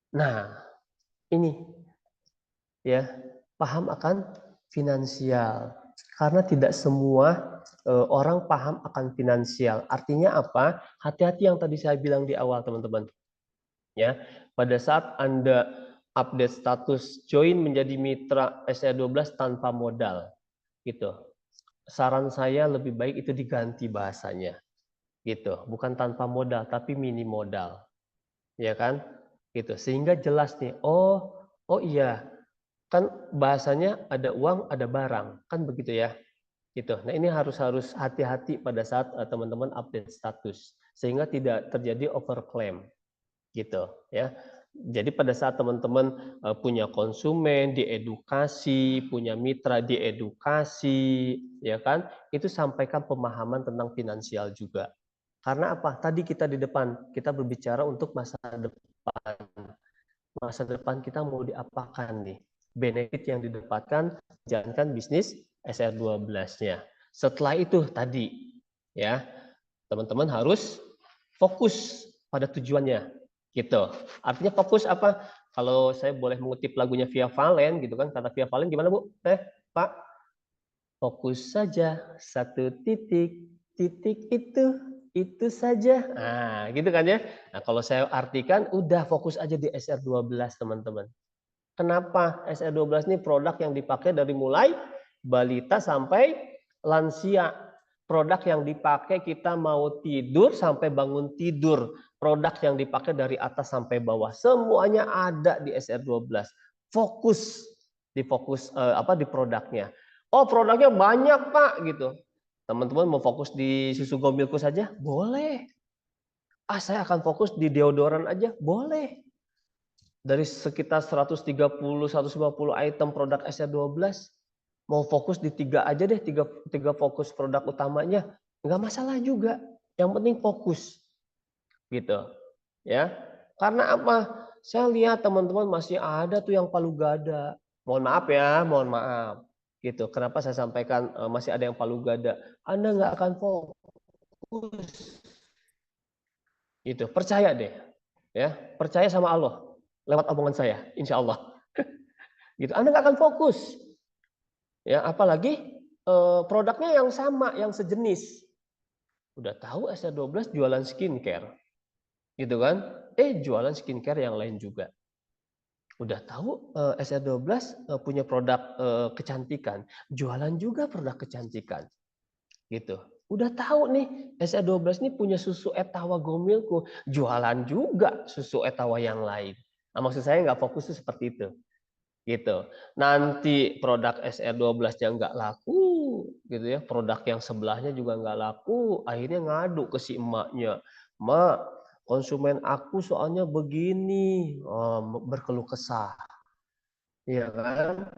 Nah, ini ya, paham akan finansial. Karena tidak semua orang paham akan finansial. Artinya apa? Hati-hati yang tadi saya bilang di awal, teman-teman. Ya, pada saat Anda update status join menjadi mitra SR12 tanpa modal, gitu. Saran saya lebih baik itu diganti bahasanya, gitu. Bukan tanpa modal, tapi mini modal, ya kan? Gitu. Sehingga jelas nih. Oh iya, kan bahasanya ada uang, ada barang, kan begitu ya? Gitu. Nah, ini harus hati-hati pada saat teman-teman update status, sehingga tidak terjadi overclaim. Gitu ya. Jadi pada saat teman-teman punya konsumen diedukasi, punya mitra diedukasi, ya kan? Itu sampaikan pemahaman tentang finansial juga. Karena apa? Tadi kita di depan kita berbicara untuk masa depan. Masa depan kita mau diapakan nih? Benefit yang didapatkan jalankan bisnis SR12-nya. Setelah itu tadi ya, teman-teman harus fokus pada tujuannya. Gitu. Artinya fokus apa? Kalau saya boleh mengutip lagunya Via Valen gitu kan, kata Via Valen gimana Bu? Pak, fokus saja satu titik, titik itu saja. Nah, gitu kan ya. Nah, kalau saya artikan udah fokus aja di SR12 teman-teman. Kenapa? SR12 ini produk yang dipakai dari mulai balita sampai lansia. Produk yang dipakai kita mau tidur sampai bangun tidur. Produk yang dipakai dari atas sampai bawah. Semuanya ada di SR12. Fokus di produknya. Oh, produknya banyak, Pak, gitu. Teman-teman mau fokus di susu Gomilku saja? Boleh. Saya akan fokus di deodoran aja? Boleh. Dari sekitar 130-150 item produk SR12, mau fokus di 3 aja deh, tiga fokus produk utamanya, nggak masalah juga. Yang penting fokus, gitu. Ya, karena apa? Saya lihat teman-teman masih ada tuh yang palu gada. Mohon maaf ya, mohon maaf. Gitu. Kenapa saya sampaikan masih ada yang palu gada? Anda nggak akan fokus. Gitu. Percaya deh, ya. Percaya sama Allah lewat omongan saya, insya Allah. Gitu. Anda nggak akan fokus. Ya, apalagi produknya yang sama, yang sejenis. Udah tahu SR12 jualan skincare. Gitu kan? Jualan skincare yang lain juga. Udah tahu SR12 punya produk kecantikan, jualan juga produk kecantikan. Gitu. Udah tahu nih SR12 ini punya susu Etawa Gomilku, jualan juga susu Etawa yang lain. Nah, maksud saya nggak fokus itu seperti itu. Gitu. Nanti produk SR12-nya nggak laku, gitu ya. Produk yang sebelahnya juga nggak laku, akhirnya ngadu ke si emaknya. Mak, konsumen aku soalnya begini, berkeluh kesah. Iya kan?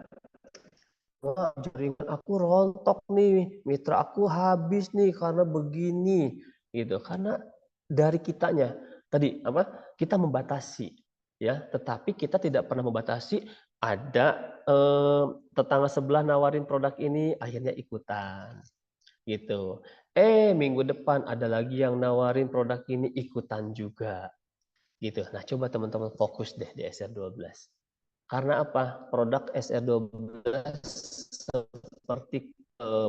Wah, jaringan aku rontok nih, mitra aku habis nih karena begini, gitu. Karena dari kitanya tadi apa? Kita membatasi, ya. Tetapi kita tidak pernah membatasi. Ada tetangga sebelah nawarin produk ini, akhirnya ikutan, gitu. Minggu depan ada lagi yang nawarin produk ini, ikutan juga, gitu. Nah, coba teman-teman fokus deh di SR12. Karena apa? Produk SR12 seperti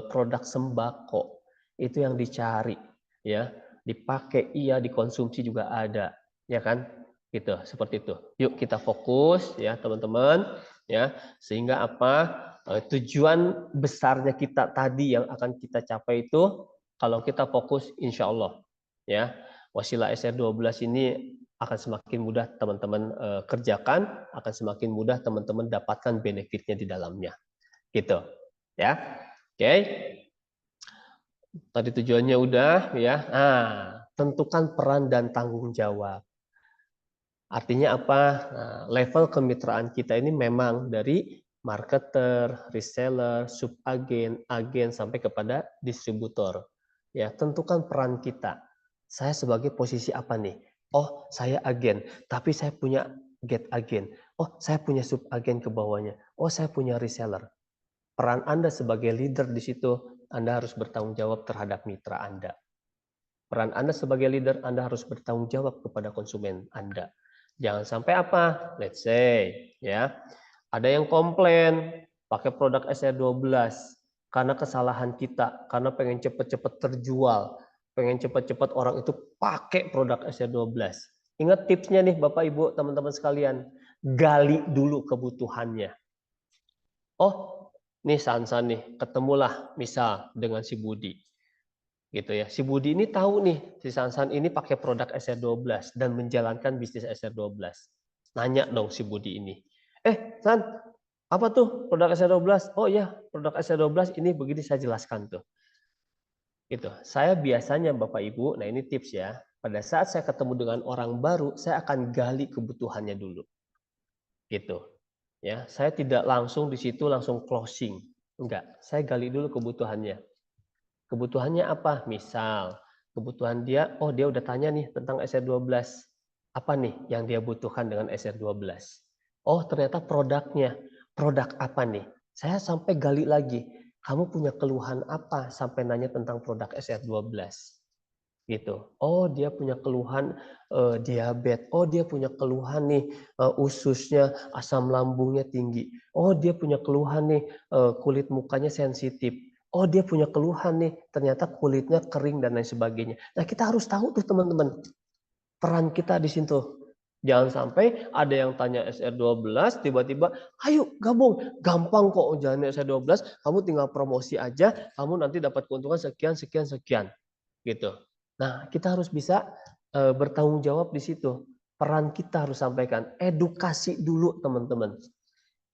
produk sembako itu yang dicari, ya, dipakai iya, dikonsumsi juga ada, ya kan? Gitu, seperti itu. Yuk kita fokus ya teman-teman, ya, sehingga apa? Tujuan besarnya kita tadi yang akan kita capai itu kalau kita fokus insya Allah, ya, wasilah SR12 ini akan semakin mudah teman-teman kerjakan, akan semakin mudah teman-teman dapatkan benefitnya di dalamnya. Gitu. Ya. Oke. Tadi tujuannya udah ya. Nah, tentukan peran dan tanggung jawab. Artinya apa? Nah, level kemitraan kita ini memang dari marketer, reseller, subagen, agen sampai kepada distributor. Ya, tentukan peran kita. Saya sebagai posisi apa nih? Oh, saya agen, tapi saya punya get agen. Oh, saya punya subagen ke bawahnya. Oh, saya punya reseller. Peran Anda sebagai leader di situ, Anda harus bertanggung jawab terhadap mitra Anda. Peran Anda sebagai leader, Anda harus bertanggung jawab kepada konsumen Anda. Jangan sampai apa? Let's say, ya, ada yang komplain pakai produk SR12 karena kesalahan kita, karena pengen cepat-cepat terjual, pengen cepat-cepat orang itu pakai produk SR12. Ingat tipsnya nih Bapak Ibu, teman-teman sekalian, gali dulu kebutuhannya. Oh, nih Sansan nih, ketemulah misal dengan si Budi. Gitu ya. Si Budi ini tahu nih, si Sansan ini pakai produk SR12 dan menjalankan bisnis SR12. Nanya dong si Budi ini. San, apa tuh produk SR12? Oh iya, produk SR12 ini begini saya jelaskan tuh. Gitu. Saya biasanya Bapak Ibu, nah ini tips ya. Pada saat saya ketemu dengan orang baru, saya akan gali kebutuhannya dulu. Gitu. Ya, saya tidak langsung di situ langsung closing. Enggak, saya gali dulu kebutuhannya. Kebutuhannya apa? Misal, kebutuhan dia, oh dia udah tanya nih tentang SR12. Apa nih yang dia butuhkan dengan SR12? Oh ternyata produknya. Produk apa nih? Saya sampai gali lagi. Kamu punya keluhan apa sampai nanya tentang produk SR12? Gitu. Oh dia punya keluhan diabetes. Oh dia punya keluhan nih ususnya, asam lambungnya tinggi. Oh dia punya keluhan nih kulit mukanya sensitif. Oh dia punya keluhan nih ternyata kulitnya kering dan lain sebagainya. Nah kita harus tahu tuh teman-teman peran kita di situ. Jangan sampai ada yang tanya SR12 tiba-tiba ayo gabung, gampang kok jalan SR12, kamu tinggal promosi aja, kamu nanti dapat keuntungan sekian sekian sekian gitu. Nah, kita harus bisa bertanggung jawab di situ. Peran kita harus sampaikan. Edukasi dulu teman-teman.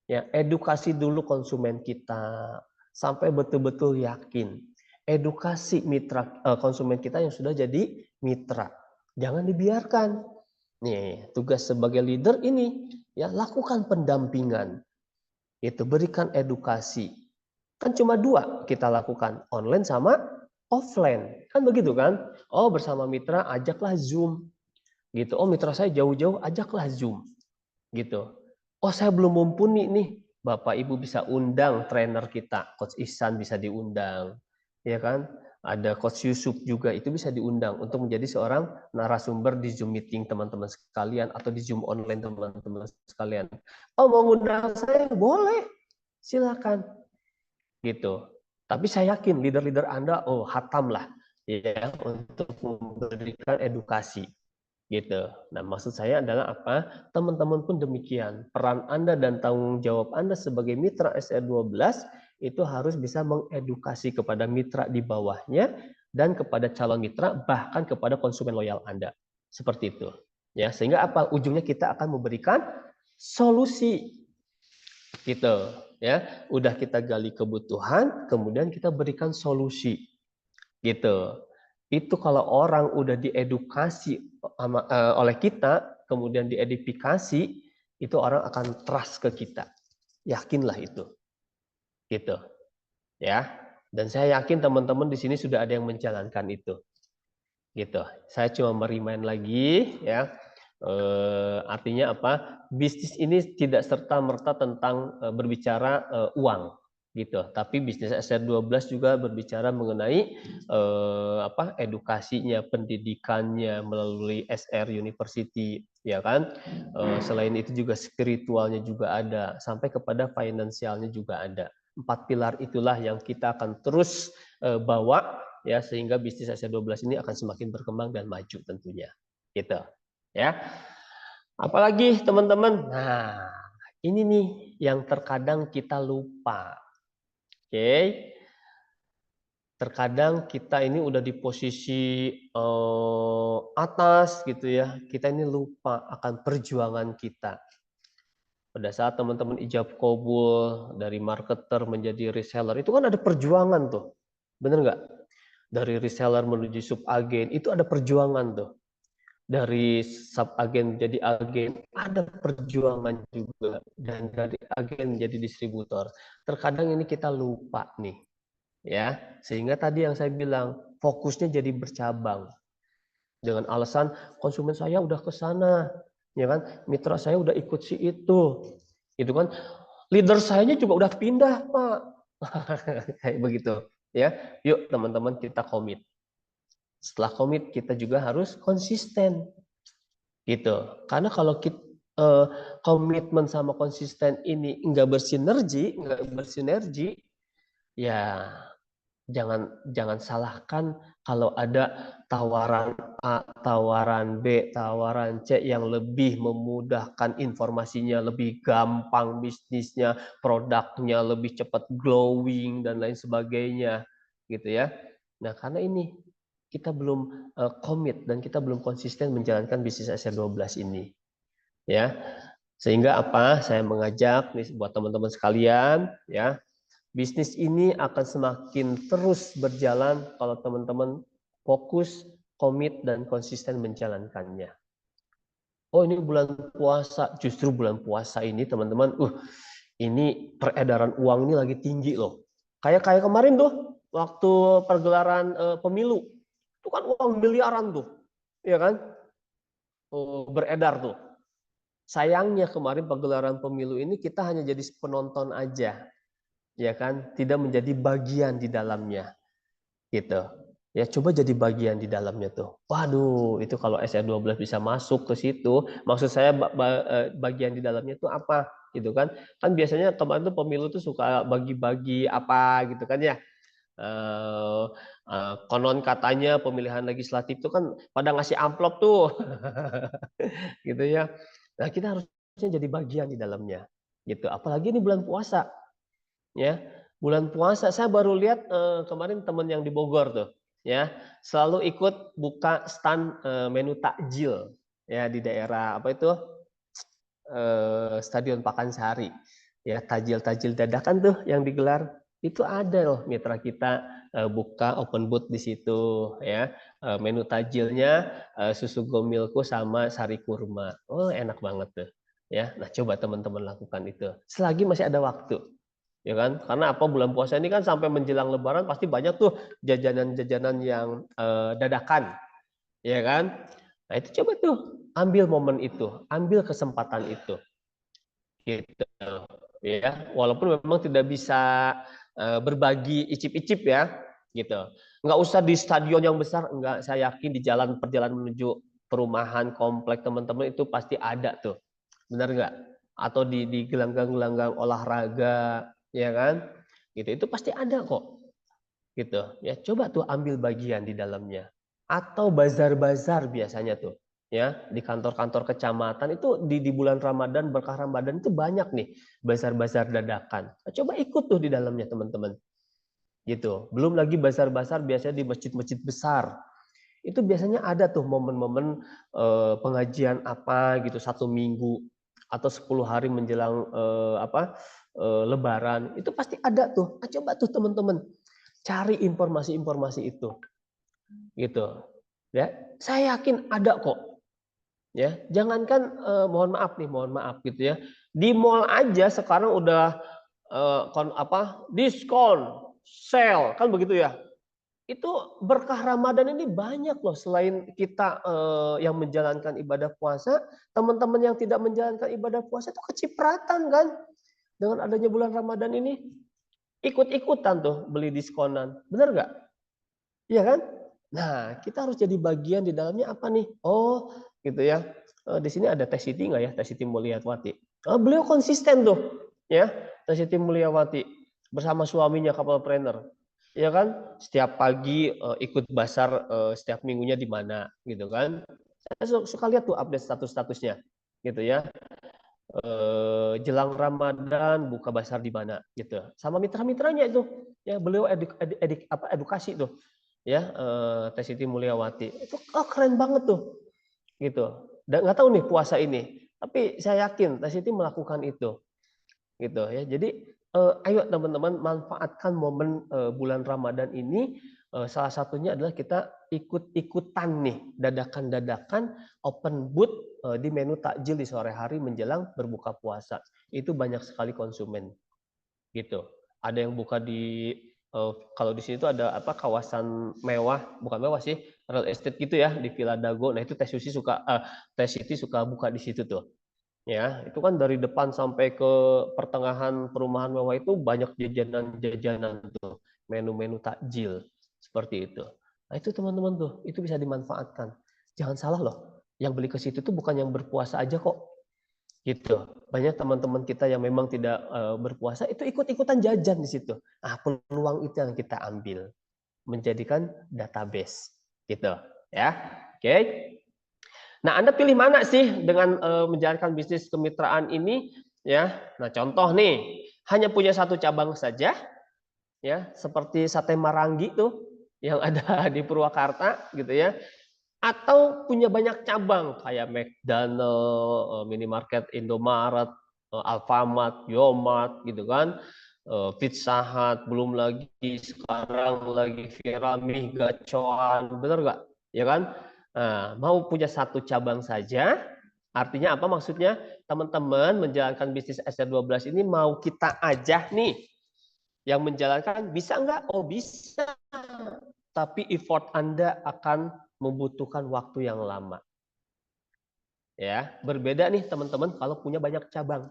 Ya, edukasi dulu konsumen kita sampai betul-betul yakin. Edukasi mitra konsumen kita yang sudah jadi mitra. Jangan dibiarkan. Nih, tugas sebagai leader ini ya lakukan pendampingan. Itu berikan edukasi. Kan cuma dua kita lakukan, online sama offline. Kan begitu kan? Oh, bersama mitra ajaklah Zoom. Gitu. Oh, mitra saya jauh-jauh ajaklah Zoom. Gitu. Oh, saya belum mumpuni nih. Bapak Ibu bisa undang trainer kita, Coach Ihsan bisa diundang. Ya kan? Ada Coach Yusuf juga itu bisa diundang untuk menjadi seorang narasumber di Zoom meeting teman-teman sekalian atau di Zoom online teman-teman sekalian. Oh, mau undang saya? Boleh. Silakan gitu. Tapi saya yakin leader-leader Anda, oh hatam lah ya untuk memberikan edukasi gitu. Nah maksud saya adalah apa? Teman-teman pun demikian. Peran Anda dan tanggung jawab Anda sebagai mitra SR12 itu harus bisa mengedukasi kepada mitra di bawahnya dan kepada calon mitra bahkan kepada konsumen loyal Anda. Seperti itu. Ya, sehingga apa? Ujungnya kita akan memberikan solusi gitu ya. Udah kita gali kebutuhan, kemudian kita berikan solusi gitu. Itu kalau orang udah diedukasi oleh kita, kemudian diedifikasi, itu orang akan trust ke kita. Yakinlah itu. Gitu. Ya. Dan saya yakin teman-teman di sini sudah ada yang menjalankan itu. Gitu. Saya cuma merimain lagi ya. Artinya apa? Bisnis ini tidak serta-merta tentang berbicara uang gitu. Tapi bisnis SR12 juga berbicara mengenai edukasinya, pendidikannya melalui SR University, ya kan? Selain itu juga spiritualnya juga ada, sampai kepada finansialnya juga ada. 4 pilar itulah yang kita akan terus bawa ya sehingga bisnis SR12 ini akan semakin berkembang dan maju tentunya. Gitu. Ya. Apalagi teman-teman, nah ini nih yang terkadang kita lupa. Oke. Terkadang kita ini udah di posisi atas gitu ya. Kita ini lupa akan perjuangan kita. Pada saat teman-teman ijab kabul dari marketer menjadi reseller, itu kan ada perjuangan tuh. Bener nggak? dari reseller menuju sub agen itu ada perjuangan tuh. Dari sub agen jadi agen ada perjuangan juga, dan dari agen jadi distributor. Terkadang ini kita lupa nih, ya. Sehingga tadi yang saya bilang fokusnya jadi bercabang dengan alasan konsumen saya udah ke sana, ya kan? Mitra saya udah ikut si itu kan? Leader saya juga udah pindah, Pak. Kayak begitu, ya. Yuk teman-teman kita komit. Setelah komit kita juga harus konsisten, gitu. Karena kalau kita komitmen sama konsisten ini nggak bersinergi, ya jangan salahkan kalau ada tawaran A, tawaran B, tawaran C yang lebih memudahkan, informasinya lebih gampang, bisnisnya, produknya lebih cepat glowing dan lain sebagainya, gitu ya. Nah, karena ini kita belum komit dan kita belum konsisten menjalankan bisnis SR12 ini, ya. Sehingga apa? Saya mengajak nih buat teman-teman sekalian, ya. Bisnis ini akan semakin terus berjalan kalau teman-teman fokus, komit, dan konsisten menjalankannya. Oh, ini bulan puasa. Justru bulan puasa ini teman-teman, ini peredaran uang ini lagi tinggi loh. Kayak kemarin tuh, waktu pergelaran pemilu, itu kan uang miliaran tuh, ya kan? Beredar tuh. Sayangnya kemarin pergelaran pemilu ini kita hanya jadi penonton aja, ya kan? Tidak menjadi bagian di dalamnya, gitu. Ya coba jadi bagian di dalamnya tuh. Waduh, itu kalau SR12 bisa masuk ke situ, maksud saya bagian di dalamnya itu apa, gitu kan? Kan biasanya kemarin tuh pemilu tuh suka bagi-bagi apa, gitu kan ya? Konon katanya pemilihan legislatif itu kan pada ngasih amplop tuh, gitu ya. Nah, kita harusnya jadi bagian di dalamnya, gitu. Apalagi ini bulan puasa, ya. Bulan puasa saya baru lihat kemarin teman yang di Bogor tuh, ya, selalu ikut buka stand menu takjil, ya, di daerah apa itu Stadion Pakansari, ya, tajil-tajil dadakan tuh yang digelar. Itu ada loh mitra kita buka open booth di situ, ya. Menu tajilnya susu gomilku sama sari kurma. Oh, enak banget tuh, ya. Nah, coba teman-teman lakukan itu selagi masih ada waktu, ya kan? Karena apa, bulan puasa ini kan sampai menjelang lebaran pasti banyak tuh jajanan-jajanan yang dadakan, ya kan? Nah, itu coba tuh ambil momen itu, ambil kesempatan itu, gitu, ya. Walaupun memang tidak bisa berbagi icip-icip, ya, gitu. Nggak usah di stadion yang besar, enggak. Saya yakin di perjalanan menuju perumahan komplek teman-teman itu pasti ada tuh, benar nggak? Atau di gelanggang-gelanggang olahraga, ya kan? Gitu, itu pasti ada kok, gitu. Ya, coba tuh ambil bagian di dalamnya. Atau bazar-bazar biasanya tuh, ya, di kantor-kantor kecamatan itu di bulan Ramadan, berkah Ramadan itu banyak nih bazar-bazar dadakan. Nah, coba ikut tuh di dalamnya teman-teman, gitu. Belum lagi bazar-bazar biasanya di masjid-masjid besar. Itu biasanya ada tuh momen-momen pengajian apa gitu, 1 minggu atau 10 hari menjelang Lebaran. Itu pasti ada tuh. Nah, coba tuh teman-teman cari informasi-informasi itu, gitu, ya. Saya yakin ada kok, ya. Jangankan mohon maaf gitu ya, di mall aja sekarang udah diskon, sale, kan begitu ya. Itu berkah Ramadan ini banyak loh, selain kita yang menjalankan ibadah puasa, teman-teman yang tidak menjalankan ibadah puasa itu kecipratan kan dengan adanya bulan Ramadan ini, ikut-ikutan tuh beli diskonan, benar nggak? Iya kan? Nah, kita harus jadi bagian di dalamnya apa nih? Oh, gitu ya. Di sini ada Teh Siti nggak ya? Teh Siti Mulyawati. Beliau konsisten tuh, ya. Teh Siti Mulyawati bersama suaminya couple-planner. Ya kan? Setiap pagi ikut basar setiap minggunya di mana, gitu kan? Saya suka lihat tuh update status-statusnya, gitu ya. Jelang Ramadan buka basar di mana, gitu. Sama mitra-mitranya itu, ya, beliau edukasi tuh, ya, Teh Siti Mulyawati itu keren banget tuh, gitu. Dan nggak tahu nih puasa ini, tapi saya yakin Teh Siti melakukan itu, gitu ya. Jadi ayo teman-teman manfaatkan momen bulan Ramadan ini salah satunya adalah kita ikut-ikutan nih, dadakan-dadakan open booth di menu takjil di sore hari menjelang berbuka puasa. Itu banyak sekali konsumen gitu. Ada yang buka di kalau di sini tuh ada apa kawasan mewah, bukan mewah sih, real estate gitu ya di Villa Dago. Nah, itu Teh Siti suka buka di situ tuh. Ya, itu kan dari depan sampai ke pertengahan perumahan mewah itu banyak jajanan-jajanan tuh, menu-menu takjil seperti itu. Nah, itu teman-teman tuh, itu bisa dimanfaatkan. Jangan salah loh, yang beli ke situ tuh bukan yang berpuasa aja kok. Gitu. Banyak teman-teman kita yang memang tidak berpuasa itu ikut-ikutan jajan di situ. Ah, peluang itu yang kita ambil, menjadikan database. Gitu, ya. Oke. Nah, Anda pilih mana sih dengan menjalankan bisnis kemitraan ini? Ya, nah contoh nih, hanya punya satu cabang saja, ya, seperti sate Marangi tuh yang ada di Purwakarta, gitu ya. Atau punya banyak cabang kayak McDonald, minimarket Indomaret, Alfamart, Yomart, gitu kan, Pizza Hut, belum lagi sekarang lagi viral mie gacoan, bener nggak? Ya kan? Nah, mau punya satu cabang saja, artinya apa maksudnya? Teman-teman menjalankan bisnis SR12 ini mau kita ajak nih, yang menjalankan bisa nggak? Oh bisa, tapi effort Anda akan membutuhkan waktu yang lama. Ya, berbeda nih teman-teman kalau punya banyak cabang.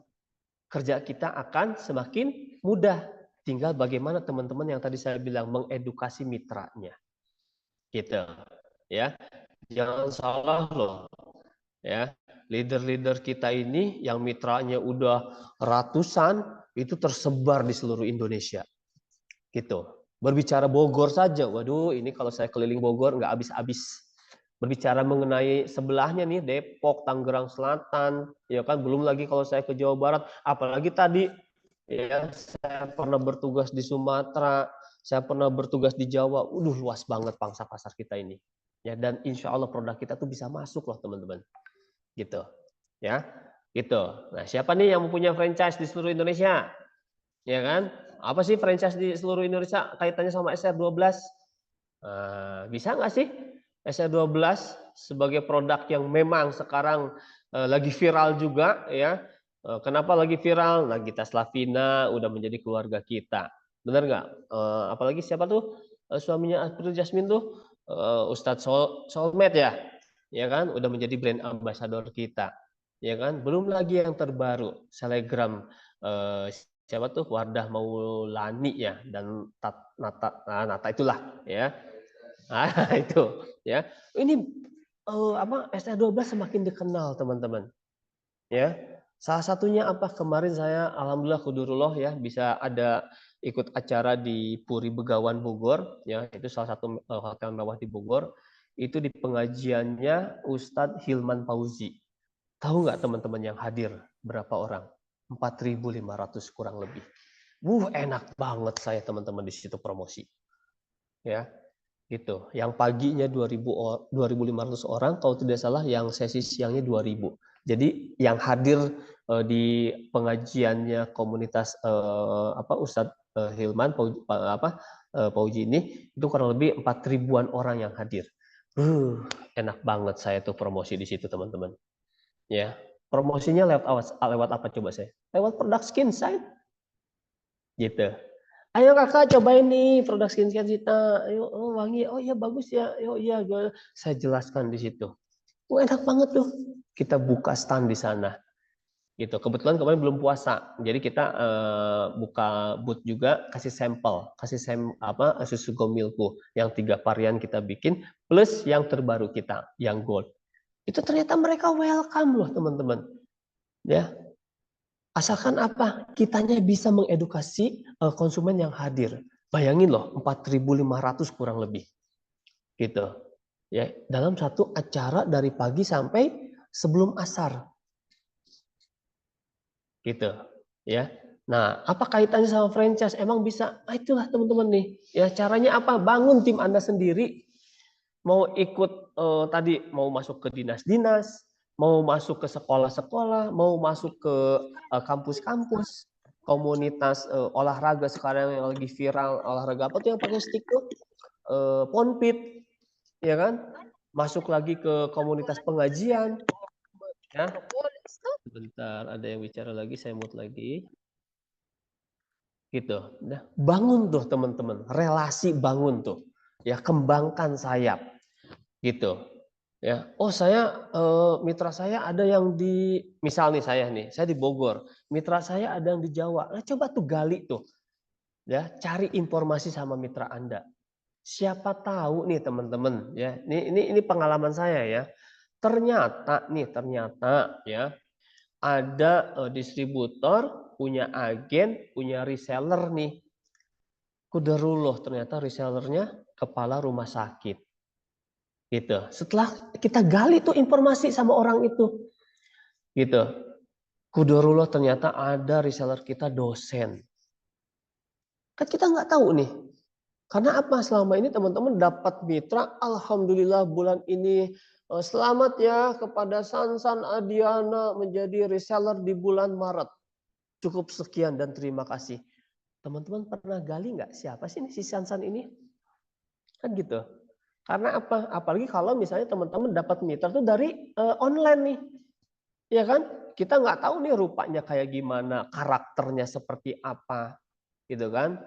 Kerja kita akan semakin mudah. Tinggal bagaimana teman-teman yang tadi saya bilang mengedukasi mitranya. Gitu. Ya. Jangan salah loh. Ya. Leader-leader kita ini yang mitranya udah ratusan itu tersebar di seluruh Indonesia. Gitu. Berbicara Bogor saja, waduh ini kalau saya keliling Bogor nggak habis-habis. Berbicara mengenai sebelahnya nih Depok, Tangerang Selatan, ya kan belum lagi kalau saya ke Jawa Barat, apalagi tadi ya saya pernah bertugas di Sumatera, saya pernah bertugas di Jawa, luas banget pangsa pasar kita ini. Ya dan insya Allah produk kita tuh bisa masuk loh teman-teman. Gitu. Ya. Gitu. Nah, siapa nih yang mempunyai franchise di seluruh Indonesia? Ya kan? Apa sih franchise di seluruh Indonesia kaitannya sama SR12? Bisa nggak sih SR12 sebagai produk yang memang sekarang lagi viral juga ya? Kenapa lagi viral? Nagita Slavina udah menjadi keluarga kita. Benar nggak? Apalagi siapa tuh suaminya April Jasmine tuh Ustadz Solmed ya? Ya kan? Udah menjadi brand ambassador kita. Ya kan? Belum lagi yang terbaru, Selegram siapa tuh Wardah Maulani ya dan Nata itulah ya. Nah, itu ya. Ini apa SR12 semakin dikenal teman-teman. Ya. Salah satunya apa? Kemarin saya alhamdulillah kudurullah ya bisa ada ikut acara di Puri Begawan Bogor ya, itu salah satu hotel mewah di Bogor. Itu di pengajiannya Ustadz Hilman Fauzi. Tahu nggak teman-teman yang hadir berapa orang? 4.500 kurang lebih. Enak banget saya teman-teman di situ promosi. Ya, gitu. Yang paginya 2.500 orang, kalau tidak salah yang sesi siangnya 2.000. Jadi yang hadir di pengajiannya komunitas Ustadz Hilman Pauji ini itu kurang lebih 4.000-an orang yang hadir. Enak banget saya tuh promosi di situ teman-teman. Ya, promosinya lewat apa coba saya? Lewat produk skin side. Gitu. Ayo kakak cobain nih produk skincare kita. Ayo wangi. Oh iya bagus ya. Ayo iya saya jelaskan di situ. Enak banget tuh. Kita buka stand di sana. Gitu. Kebetulan kemarin belum puasa. Jadi kita buka booth juga kasih sampel, susu Gomilku yang 3 varian kita bikin plus yang terbaru kita yang gold. Itu ternyata mereka welcome loh teman-teman. Ya, asalkan apa? Kitanya bisa mengedukasi konsumen yang hadir. Bayangin loh, 4.500 kurang lebih. Gitu. Ya, dalam satu acara dari pagi sampai sebelum asar. Gitu. Ya. Nah, apa kaitannya sama franchise? Emang bisa? Itulah teman-teman nih. Ya, caranya apa? Bangun tim Anda sendiri. Mau ikut tadi mau masuk ke dinas-dinas, mau masuk ke sekolah-sekolah, mau masuk ke kampus-kampus, komunitas olahraga sekarang yang lagi viral, olahraga apa tuh yang pakai stick tuh? Ponpit, ya kan? Masuk lagi ke komunitas pengajian, ya. Sebentar, ada yang bicara lagi, saya mute lagi. Gitu. Nah, bangun tuh teman-teman, relasi bangun tuh. Ya, kembangkan sayap. Gitu. Ya. Oh, saya mitra saya ada yang di misal nih saya di Bogor. Mitra saya ada yang di Jawa. Nah, coba tuh gali tuh. Ya, cari informasi sama mitra Anda. Siapa tahu nih teman-teman, ya. Ini pengalaman saya ya. Ternyata ya, ada distributor, punya agen, punya reseller nih. Kudarullah ternyata resellernya kepala rumah sakit. Gitu. Setelah kita gali tuh informasi sama orang itu. Gitu. Kudarullah ternyata ada reseller kita dosen. Kan kita nggak tahu nih. Karena apa? Selama ini teman-teman dapat mitra, alhamdulillah bulan ini selamat ya kepada Sansan Adiana menjadi reseller di bulan Maret. Cukup sekian dan terima kasih. Teman-teman pernah gali nggak siapa sih si Sansan ini? Kan gitu. Karena apa? Apalagi kalau misalnya teman-teman dapat mitra tuh dari online nih. Ya kan? Kita nggak tahu nih rupanya kayak gimana, karakternya seperti apa. Gitu kan?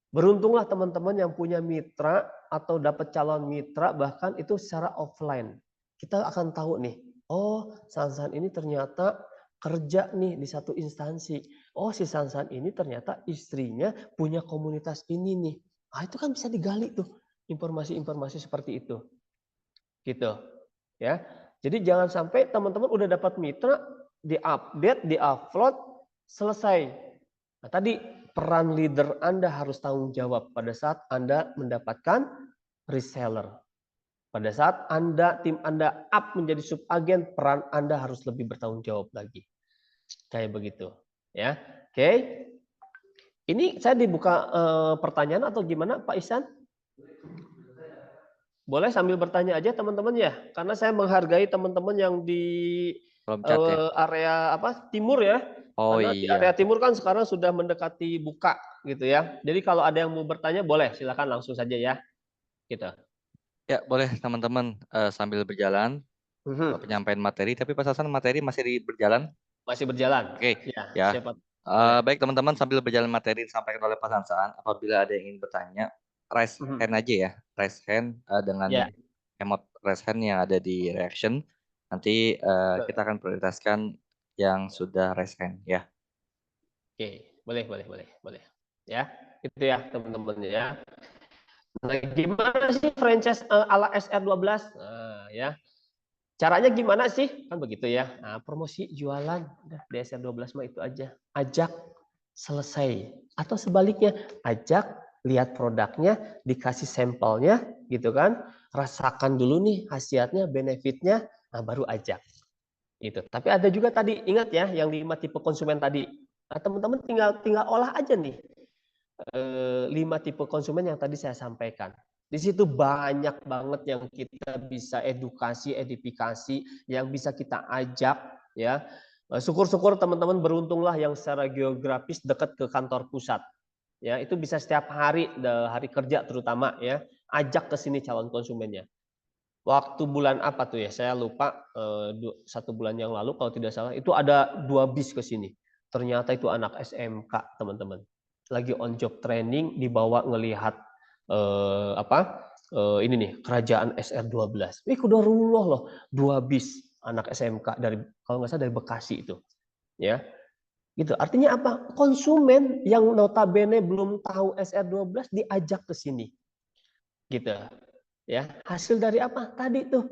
Beruntunglah teman-teman yang punya mitra atau dapat calon mitra bahkan itu secara offline. Kita akan tahu nih, oh Sansan ini ternyata kerja nih di satu instansi. Oh si Sansan ini ternyata istrinya punya komunitas ini nih. Ah itu kan bisa digali tuh informasi-informasi seperti itu. Gitu. Ya. Jadi jangan sampai teman-teman udah dapat mitra, diupdate, diupload, selesai. Nah, tadi peran leader Anda harus tanggung jawab pada saat Anda mendapatkan reseller. Pada saat tim Anda up menjadi subagen, peran Anda harus lebih bertanggung jawab lagi. Kayak begitu. Ya. Oke. Ini saya dibuka pertanyaan atau gimana Pak Ihsan? Boleh sambil bertanya aja teman-teman ya. Karena saya menghargai teman-teman yang di Kolom chat ya. area timur ya. Oh Karena di area iya. timur kan sekarang sudah mendekati buka gitu ya. Jadi kalau ada yang mau bertanya boleh silakan langsung saja ya. Gitu. Ya boleh teman-teman sambil berjalan penyampaian materi. Tapi Pak Sasan materi masih berjalan. Masih berjalan. Oke Ya, ya. siapa? Boleh. Baik teman-teman sambil berjalan materi disampaikan oleh Pak Sansan. Apabila ada yang ingin bertanya, raise hand aja ya. Raise hand dengan Ya. emot raise hand yang ada di reaction. Nanti kita akan prioritaskan yang sudah raise hand ya. Oke, boleh. Ya, itu ya teman-teman ya. Nah, gimana sih franchise ala SR12? Nah, ya. Caranya gimana sih? Kan begitu ya. Nah, promosi jualan udah di SR12 mah itu aja. Ajak selesai. Atau sebaliknya, ajak lihat produknya, dikasih sampelnya gitu kan. Rasakan dulu nih khasiatnya, benefitnya, nah baru ajak. Gitu. Tapi ada juga tadi ingat ya yang 5 tipe konsumen tadi. Nah, teman-teman tinggal olah aja nih 5 tipe konsumen yang tadi saya sampaikan. Di situ banyak banget yang kita bisa edukasi, edifikasi, yang bisa kita ajak ya. Syukur-syukur teman-teman beruntunglah yang secara geografis dekat ke kantor pusat. Ya, itu bisa setiap hari hari kerja terutama ya, ajak ke sini calon konsumennya. Waktu bulan apa tuh ya? Saya lupa 1 bulan yang lalu kalau tidak salah itu ada 2 bis ke sini. Ternyata itu anak SMK, teman-teman. Lagi on job training dibawa ngelihat ini nih kerajaan SR12. Kudarullah loh, 2 bis anak SMK dari kalau nggak salah dari Bekasi itu. Ya. Gitu. Artinya apa? Konsumen yang notabene belum tahu SR12 diajak ke sini. Gitu. Ya, hasil dari apa? Tadi tuh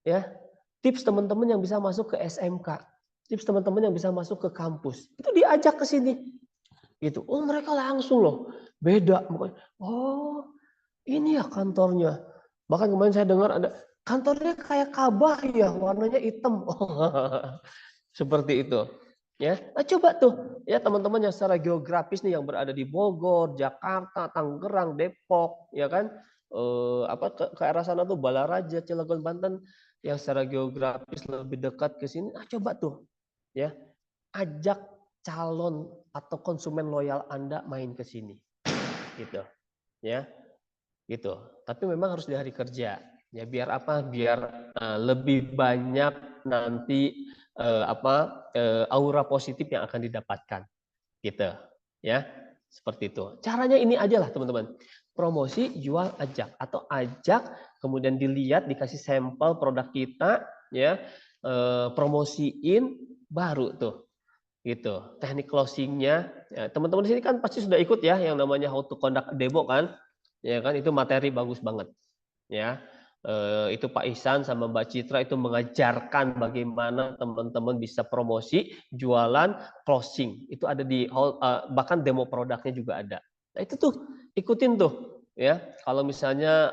ya tips teman-teman yang bisa masuk ke SMK, tips teman-teman yang bisa masuk ke kampus itu diajak ke sini gitu. Oh mereka langsung loh beda. Oh ini ya kantornya, bahkan kemarin saya dengar ada kantornya kayak Kabah ya warnanya hitam. Seperti itu ya. Nah, coba tuh ya teman-teman yang secara geografis nih yang berada di Bogor, Jakarta, Tangerang, Depok ya kan ke arah sana tuh Balaraja, Cilegon, Banten yang secara geografis lebih dekat ke sini. Nah, coba tuh ya ajak calon atau konsumen loyal Anda main ke sini gitu ya. gitu. Tapi memang harus di hari kerja. Ya biar apa? Biar lebih banyak nanti aura positif yang akan didapatkan, gitu. Ya, seperti itu. Caranya ini aja lah teman-teman. Promosi, jual, ajak atau ajak, kemudian dilihat, dikasih sampel produk kita, ya, promosiin, baru tuh, gitu. Teknik closingnya, ya, teman-teman di sini kan pasti sudah ikut ya, yang namanya how to conduct a demo kan, ya kan itu materi bagus banget, ya. Itu Pak Ihsan sama Mbak Citra itu mengajarkan bagaimana teman-teman bisa promosi, jualan, closing. Itu ada di bahkan demo produknya juga ada. Nah, itu tuh ikutin tuh ya. Kalau misalnya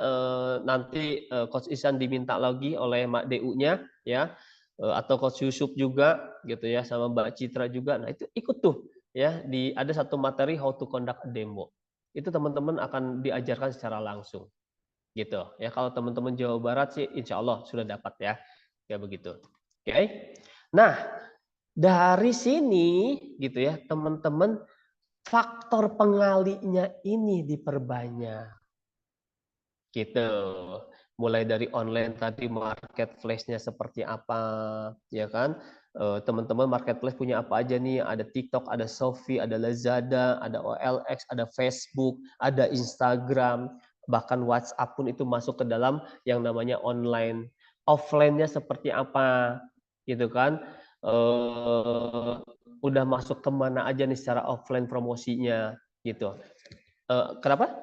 nanti Coach Ihsan diminta lagi oleh Mak DU-nya ya, atau Coach Yusuf juga gitu ya, sama Mbak Citra juga. Nah, itu ikut tuh ya, ada satu materi how to conduct a demo. Itu teman-teman akan diajarkan secara langsung gitu ya. Kalau teman-teman Jawa Barat sih insya Allah sudah dapat ya, kayak begitu. Oke, nah dari sini gitu ya teman-teman, faktor pengalinya ini diperbanyak gitu. Mulai dari online tadi, marketplace-nya seperti apa ya kan, teman-teman marketplace punya apa aja nih, ada TikTok, ada Shopee, ada Lazada, ada OLX, ada Facebook, ada Instagram, bahkan WhatsApp pun itu masuk ke dalam yang namanya online. Offline-nya seperti apa gitu kan, udah masuk kemana aja nih secara offline promosinya gitu. Kenapa?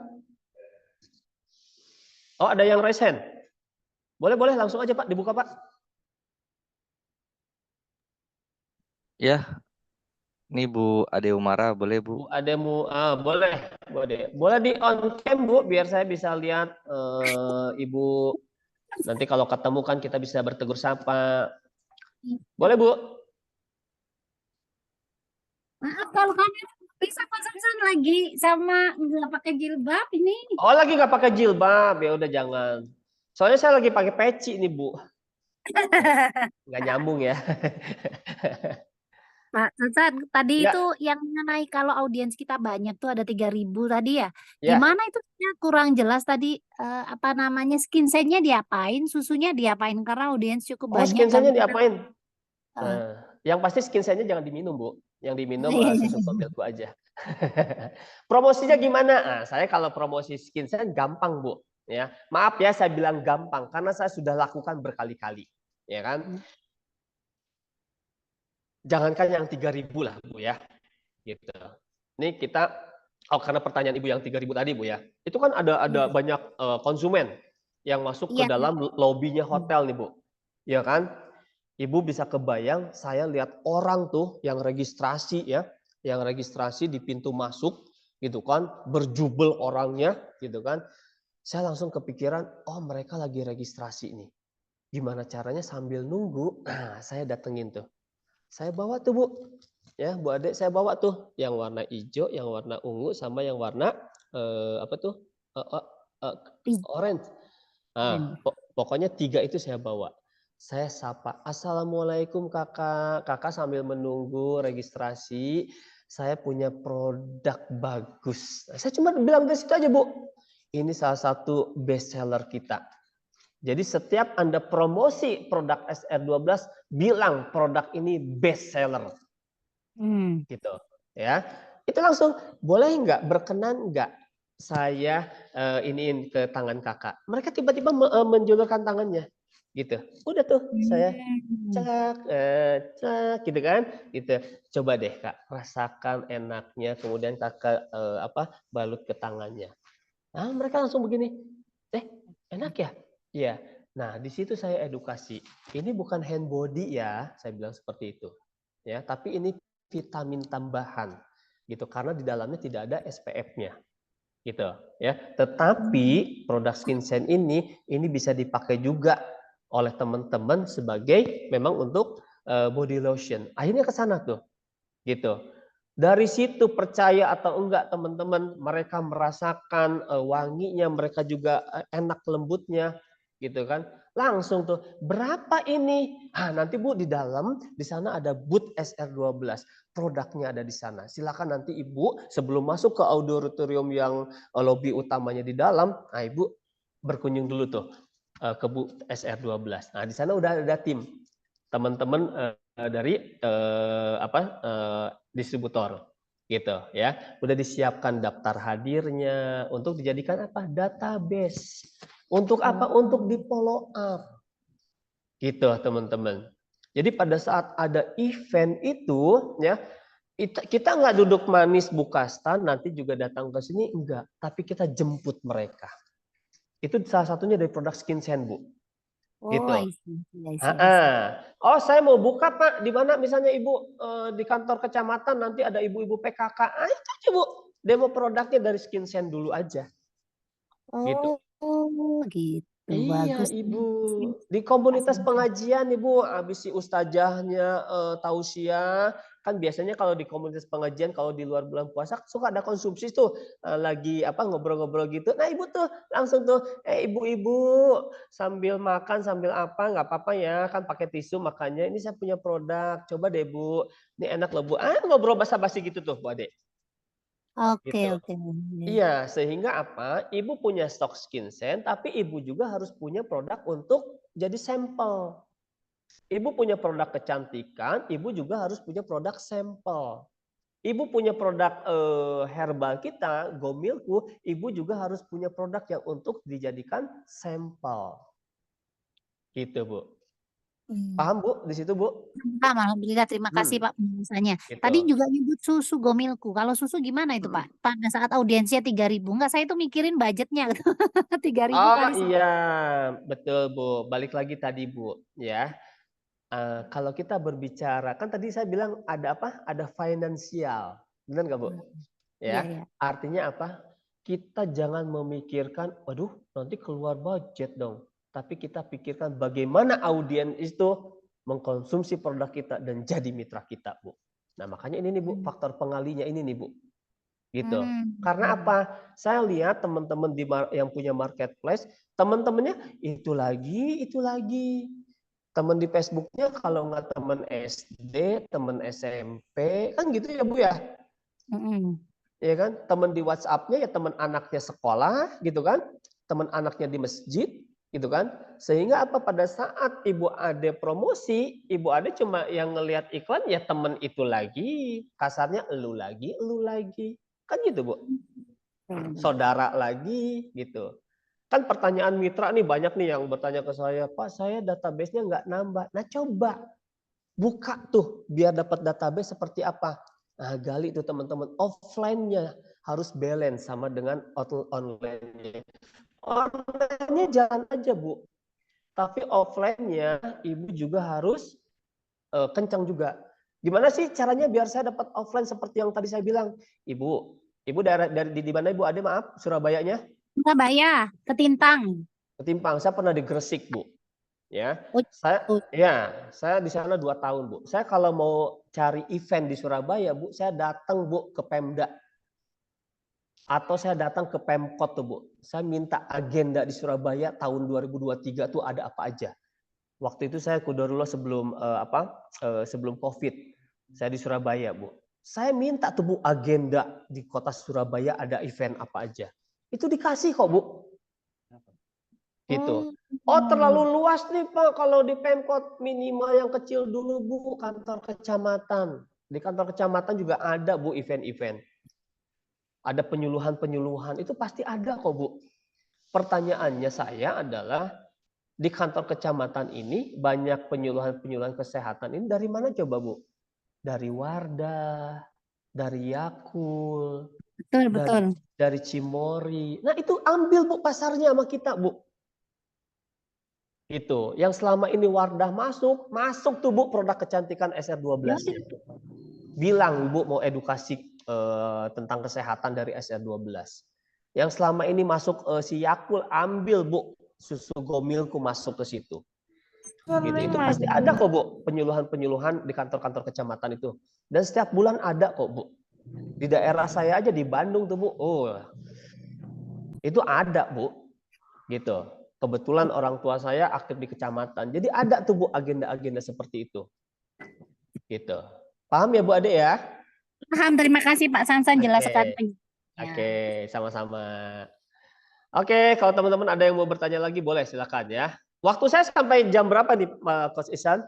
Oh, ada yang raise hand. Boleh langsung aja Pak, dibuka Pak. Ya, ini Bu Ade Umara, boleh Bu? Bu Ademu, boleh di on cam Bu, biar saya bisa lihat Ibu. Nanti kalau ketemu kan kita bisa bertegur sapa. Boleh Bu? Maaf kalau kami bisa konsen lagi sama nggak pakai jilbab ini. Oh, lagi nggak pakai jilbab, ya udah jangan. Soalnya saya lagi pakai peci nih Bu. Nggak nyambung ya. Pak Cacat, tadi Ya, itu yang mengenai kalau audiens kita banyak tuh ada 3.000 tadi ya. ya. Gimana itu saya kurang jelas tadi apa namanya skincare-nya diapain, susunya diapain karena audiens cukup Oh, banyak kalau skincare-nya kita diapain? eh, Yang pasti skincare-nya jangan diminum Bu. Yang diminum iya, iya, susu iya. milkku aja. Promosinya gimana? Nah, saya kalau promosi skincare gampang Bu. Ya, maaf ya saya bilang gampang karena saya sudah lakukan berkali-kali, ya kan? Jangankan yang 3.000 lah Bu ya, gitu. Ini kita, karena pertanyaan Ibu yang 3.000 tadi Bu ya, itu kan ada banyak konsumen yang masuk ke Iya. dalam lobbynya hotel nih Bu, ya kan? Ibu bisa kebayang, saya lihat orang tuh yang registrasi ya, yang registrasi di pintu masuk gitu kan, berjubel orangnya gitu kan. Saya langsung kepikiran, oh mereka lagi registrasi nih. Gimana caranya sambil nunggu, nah saya datengin tuh. Saya bawa tuh Bu, ya Bu Ade, saya bawa tuh yang warna hijau, yang warna ungu, sama yang warna apa tuh, orange. Nah, pokoknya 3 itu saya bawa. Saya sapa, Assalamualaikum kakak. Kakak sambil menunggu registrasi, saya punya produk bagus. Nah, saya cuma bilang dari situ aja Bu. Ini salah satu best seller kita. Jadi setiap Anda promosi produk SR12, bilang produk ini best seller. Gitu ya. Itu langsung, boleh nggak, berkenan nggak saya iniin ke tangan kakak. Mereka tiba-tiba menjulurkan tangannya. Gitu. Udah tuh saya cek, cek gitu kan. Gitu. Coba deh Kak, rasakan enaknya, kemudian kakak balut ke tangannya. Nah, mereka langsung begini, enak ya? Iya. Nah, di situ saya edukasi. Ini bukan hand body ya, saya bilang seperti itu. Ya, tapi ini vitamin tambahan. Gitu, karena di dalamnya tidak ada SPF-nya. Gitu, ya. Tetapi produk skincare ini bisa dipakai juga oleh teman-teman sebagai memang untuk body lotion. Akhirnya ke sana tuh. Gitu. Dari situ percaya atau enggak teman-teman, mereka merasakan wanginya, mereka juga enak lembutnya, gitu kan. Langsung tuh, berapa ini? Nanti Bu di dalam, di sana ada booth SR12. Produknya ada di sana. Silakan nanti Ibu sebelum masuk ke auditorium yang lobby utamanya di dalam, Ibu berkunjung dulu tuh ke booth SR12. Nah, di sana udah ada tim teman-teman dari distributor gitu ya. Udah disiapkan daftar hadirnya untuk dijadikan apa? Database. Untuk apa? Untuk di follow up. Gitu, teman-teman. Jadi pada saat ada event itu, ya, kita nggak duduk manis buka stand, nanti juga datang ke sini, enggak. Tapi kita jemput mereka. Itu salah satunya dari produk SkinSense, Bu. Oh, Gitu. I see, I see, I see. Oh, saya mau buka, Pak. Di mana misalnya Ibu di kantor kecamatan, nanti ada ibu-ibu PKK. Itu aja, Bu. Demo produknya dari SkinSense dulu aja. Gitu. Oh, gitu. Iya, Bagus. Ibu. Di komunitas Asik. pengajian, Ibu, habis si ustazahnya tausiah, kan biasanya kalau di komunitas pengajian, kalau di luar bulan puasa, suka ada konsumsi tuh, lagi ngobrol-ngobrol gitu. Nah, Ibu tuh langsung tuh, ibu-ibu, sambil makan, sambil apa, nggak apa-apa ya, kan pakai tisu makannya. Ini saya punya produk, coba deh Bu, ini enak loh Bu. Ngobrol basa-basi gitu tuh, Bu Ade. Oke, Gitu. oke. Iya, sehingga apa? Ibu punya stok SkinSense, tapi ibu juga harus punya produk untuk jadi sampel. Ibu punya produk kecantikan, ibu juga harus punya produk sampel. Ibu punya produk herbal kita, Gomilku, ibu juga harus punya produk yang untuk dijadikan sampel. Gitu, Bu. Paham, Bu? Di situ, Bu? Paham, alhamdulillah. Terima kasih Pak penjelasannya. Gitu. Tadi juga nyebut susu Gomilku. Kalau susu gimana itu Pak? Pada saat audiensnya 3.000. Enggak, saya itu mikirin budgetnya. 3.000 Oh kali iya, betul Bu. Balik lagi tadi Bu, ya. Kalau kita berbicara, kan tadi saya bilang ada apa? Ada finansial, benar nggak Bu? Iya, Ya, iya. artinya apa? Kita jangan memikirkan, waduh, nanti keluar budget dong. Tapi kita pikirkan bagaimana audiens itu mengkonsumsi produk kita dan jadi mitra kita, Bu. Nah, makanya ini nih Bu, faktor pengalinya ini nih Bu. Gitu. Karena apa? Saya lihat teman-teman yang punya marketplace, teman-temannya itu lagi, itu lagi. Teman di Facebooknya kalau nggak teman SD, teman SMP, kan gitu ya Bu ya? Ya kan? Teman di WhatsApp-nya ya teman anaknya sekolah, gitu kan? Teman anaknya di masjid, gitu kan? Sehingga apa? Pada saat Ibu Ade promosi, Ibu Ade cuma yang ngelihat iklan ya teman itu lagi, kasarnya elu lagi. Kan gitu Bu? Saudara lagi, gitu. Kan pertanyaan mitra nih banyak nih yang bertanya ke saya, Pak saya database-nya nggak nambah. Nah coba buka tuh biar dapat database seperti apa. Nah gali tuh teman-teman, offline-nya harus balance sama dengan online-nya. Online-nya jalan aja Bu, tapi offline-nya Ibu juga harus kencang juga. Gimana sih caranya biar saya dapat offline seperti yang tadi saya bilang? Ibu daerah dari di mana Ibu Ade maaf, Surabayanya? Surabaya, Ketintang. Ketimpang. Saya pernah di Gresik, Bu. Ya, Oh, saya di sana 2 tahun, Bu. Saya kalau mau cari event di Surabaya, Bu, saya datang, Bu, ke Pemda. Atau saya datang ke Pemkot tuh, Bu. Saya minta agenda di Surabaya tahun 2023 tuh ada apa aja. Waktu itu saya Kudarullah sebelum Covid. Saya di Surabaya, Bu. Saya minta tuh, Bu, agenda di kota Surabaya ada event apa aja. Itu dikasih kok, Bu. Gitu. Oh terlalu luas nih Pak, kalau di Pemkot minimal yang kecil dulu Bu, kantor kecamatan. Di kantor kecamatan juga ada Bu event-event. Ada penyuluhan-penyuluhan, itu pasti ada kok Bu. Pertanyaannya saya adalah, di kantor kecamatan ini banyak penyuluhan-penyuluhan kesehatan ini dari mana coba Bu? Dari Wardah, dari Yakul, betul. dari Cimory. Nah itu ambil Bu pasarnya sama kita Bu. Itu yang selama ini Wardah masuk tuh Bu produk kecantikan SR12-nya. Bilang Bu mau edukasi tentang kesehatan dari SR12. Yang selama ini masuk si Yakul ambil Bu susu Gomilku masuk ke situ. Gitu. Itu pasti ada kok Bu penyuluhan-penyuluhan di kantor-kantor kecamatan itu. Dan setiap bulan ada kok Bu. Di daerah saya aja di Bandung tuh Bu. Oh. Itu ada Bu. Gitu. Kebetulan orang tua saya aktif di kecamatan. Jadi ada tuh Bu agenda-agenda seperti itu. Gitu. Paham ya Bu Ade ya? Paham, terima kasih Pak Sansan jelaskan Oke. penjelasannya. Oke, sama-sama. Oke, kalau teman-teman ada yang mau bertanya lagi boleh silakan ya. Waktu saya sampai jam berapa nih Coach Ihsan?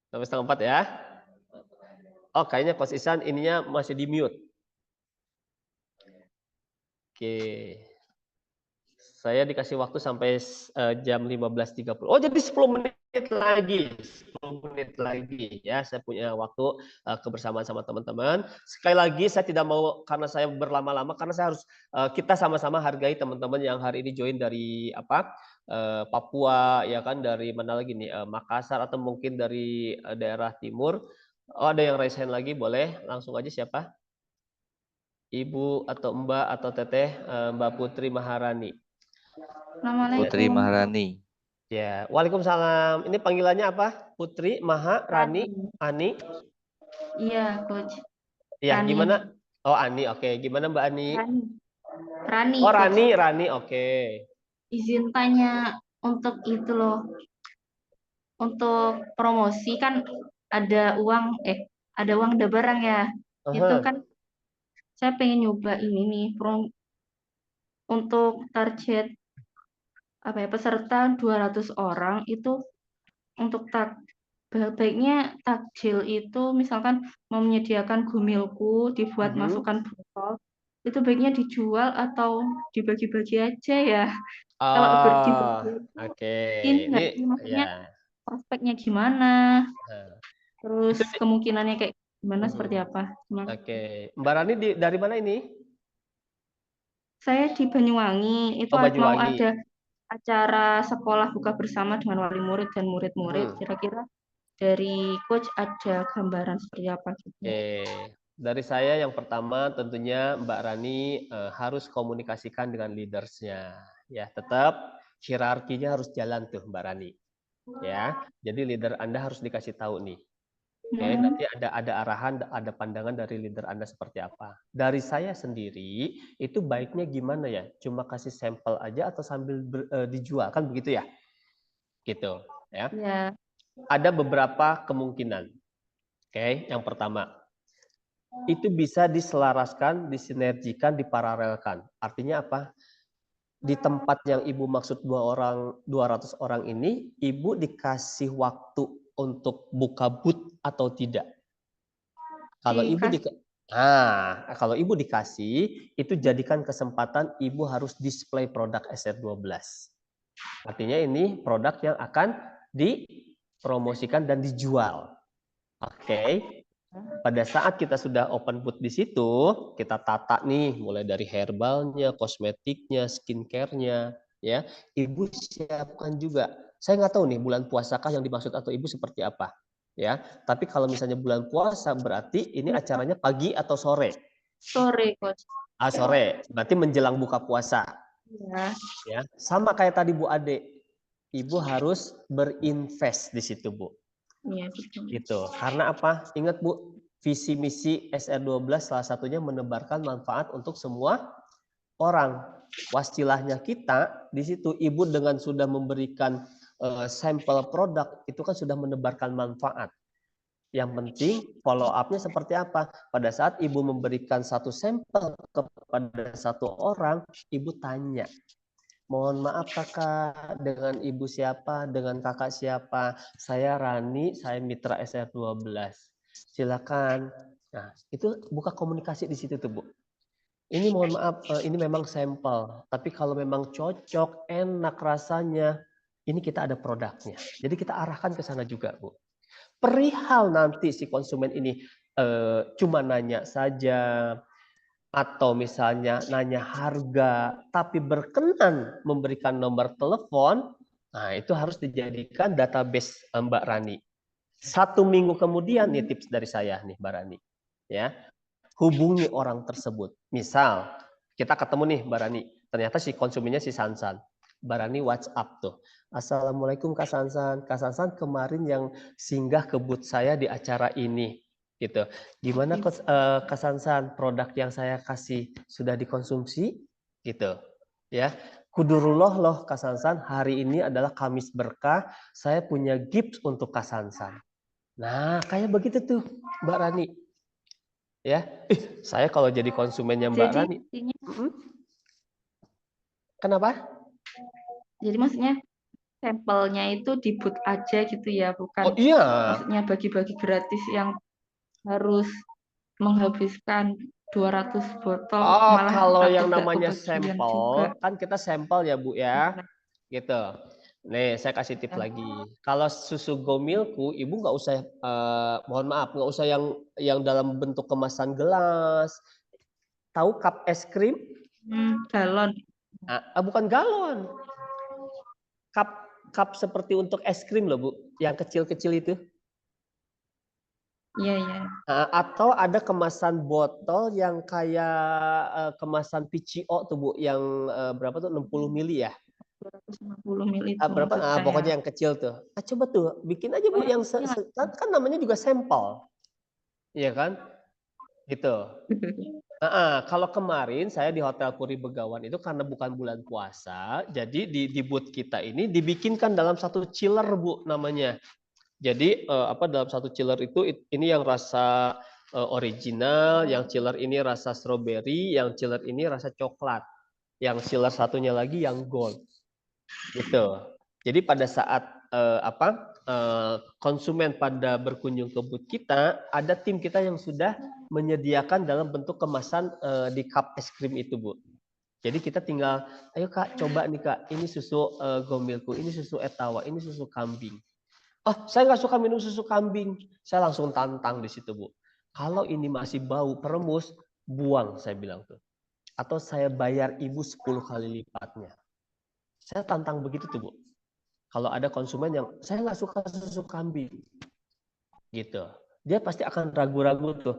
Sampai setengah 4 ya. Oh, kayaknya Coach Ihsan ininya masih di mute. Oke. Saya dikasih waktu sampai jam 15.30. Oh, jadi 10 menit lagi. 10 menit lagi ya. Saya punya waktu kebersamaan sama teman-teman. Sekali lagi saya tidak mau karena saya berlama-lama karena saya harus kita sama-sama hargai teman-teman yang hari ini join dari Papua ya kan, dari mana lagi nih? Makassar atau mungkin dari daerah timur. Oh, ada yang raise hand lagi, boleh langsung aja siapa? Ibu atau Mbak atau Teteh, Mbak Putri Maharani. Putri Assalamualaikum. Maharani. Ya, waalaikumsalam. Ini panggilannya apa? Putri, Maha, Rani, Ani. Iya, Coach. Ya, Rani. gimana? Oh, Ani. Oke, gimana Mbak Ani? Rani, Oh, Coach. Rani. Oke. Izin tanya untuk itu loh. Untuk promosi kan ada uang, ada uang, ada barang ya. Itu kan saya pengen nyoba ini nih, untuk target peserta 200 orang itu untuk baiknya takjil itu misalkan mau menyediakan gumilku dibuat masukkan botol, itu baiknya dijual atau dibagi-bagi aja ya. Kalau bagi-bagi Oke. ini nggak Ini sih, maksudnya ya. prospeknya gimana, terus kemungkinannya kayak gimana, seperti apa. Oke. Mbak Rani dari mana ini? Saya di Banyuwangi, itu Oh, mau Banyuwangi. ada acara sekolah buka bersama dengan wali murid dan murid-murid. Kira-kira dari coach ada gambaran seperti apa gitu? Oke. Dari saya yang pertama tentunya Mbak Rani harus komunikasikan dengan leadersnya. Ya, tetap hierarkinya harus jalan tuh Mbak Rani. Ya, jadi leader Anda harus dikasih tahu nih. Oke, nanti ada arahan, ada pandangan dari leader Anda seperti apa. Dari saya sendiri, itu baiknya gimana ya? Cuma kasih sampel aja atau sambil dijual, kan begitu ya? Gitu, ya. Ya. Ada beberapa kemungkinan. Oke, yang pertama, itu bisa diselaraskan, disinergikan, diparalelkan. Artinya apa? Di tempat yang Ibu maksud 200 orang ini, Ibu dikasih waktu untuk buka booth atau tidak? Kalau kalau Ibu dikasih, itu jadikan kesempatan Ibu harus display produk SR12. Artinya ini produk yang akan dipromosikan dan dijual. Oke. Pada saat kita sudah open booth di situ, kita tata nih mulai dari herbalnya, kosmetiknya, skincare-nya, ya. Ibu siapkan juga. Saya nggak tahu nih bulan puasakah yang dimaksud atau Ibu seperti apa, ya. Tapi kalau misalnya bulan puasa berarti ini acaranya pagi atau sore? Sore, Coach. Sore. Berarti menjelang buka puasa. Ya. Sama kayak tadi Bu Ade. Ibu harus berinvest di situ, Bu. Iya, gitu. Karena apa? Ingat Bu, visi misi SR12 salah satunya menebarkan manfaat untuk semua orang. Wastilahnya kita di situ Ibu dengan sudah memberikan sampel produk itu kan sudah menebarkan manfaat. Yang penting follow up-nya seperti apa? Pada saat Ibu memberikan satu sampel kepada satu orang, Ibu tanya, mohon maaf kakak, dengan ibu siapa, dengan kakak siapa? Saya Rani, saya mitra SR12. Silakan. Nah, itu buka komunikasi di situ tuh Bu. Ini mohon maaf, ini memang sampel. Tapi kalau memang cocok, enak rasanya, ini kita ada produknya. Jadi kita arahkan ke sana juga Bu. Perihal nanti si konsumen ini cuma nanya saja, atau misalnya nanya harga tapi berkenan memberikan nomor telepon, nah itu harus dijadikan database Mbak Rani. 1 minggu kemudian nih tips dari saya nih Mbak Rani, ya hubungi orang tersebut. Misal kita ketemu nih Mbak Rani, ternyata si konsumennya si Sansan. Mbak Rani WhatsApp tuh, Assalamualaikum Kak Sansan. Kak Sansan kemarin yang singgah ke booth saya di acara ini. gitu. Gimana Kak Sansan, produk yang saya kasih sudah dikonsumsi gitu ya. Kudurullah loh Kak Sansan, hari ini adalah Kamis berkah, saya punya gift untuk Kak Sansan. Nah, kayak begitu tuh Mbak Rani. Ya, saya kalau jadi konsumennya Mbak Jadi Rani. intinya, Kenapa? jadi maksudnya sampelnya itu di booth aja gitu ya, Oh bukan iya. maksudnya bagi-bagi gratis yang harus menghabiskan 200 botol, Oh, malah kalau satu yang gak namanya kebagian juga. sampel, kan kita sampel ya Bu ya, gitu. Nih, saya kasih tips Ya. lagi. Kalau susu Gomilku, Ibu nggak usah, mohon maaf, nggak usah yang dalam bentuk kemasan gelas. Tahu cup es krim? Galon. Bukan galon. Cup seperti untuk es krim loh Bu, yang kecil-kecil itu. Iya, iya. Atau ada kemasan botol yang kayak kemasan PCO tuh Bu, yang berapa tuh 60 mili ya? 250 ml itu Berapa? maksud saya. Pokoknya yang kecil tuh. Coba tuh bikin aja Bu yang kan namanya juga sampel. Iya kan? Gitu. Kalau kemarin saya di Hotel Puri Begawan itu karena bukan bulan puasa, jadi di booth kita ini dibikinkan dalam satu chiller Bu namanya. Jadi dalam satu chiller itu ini yang rasa original, yang chiller ini rasa strawberry, yang chiller ini rasa coklat, yang chiller satunya lagi yang gold, gitu. Jadi pada saat konsumen pada berkunjung ke booth kita, ada tim kita yang sudah menyediakan dalam bentuk kemasan di cup es krim itu Bu. Jadi kita tinggal, ayo Kak, coba nih Kak, ini susu Gomilku, ini susu Etawa, ini susu kambing. Oh, saya nggak suka minum susu kambing. Saya langsung tantang di situ, Bu. Kalau ini masih bau peremus, buang, saya bilang tuh. Atau saya bayar ibu 10 kali lipatnya. Saya tantang begitu tuh, Bu. Kalau ada konsumen yang, saya nggak suka susu kambing. Gitu. Dia pasti akan ragu-ragu tuh.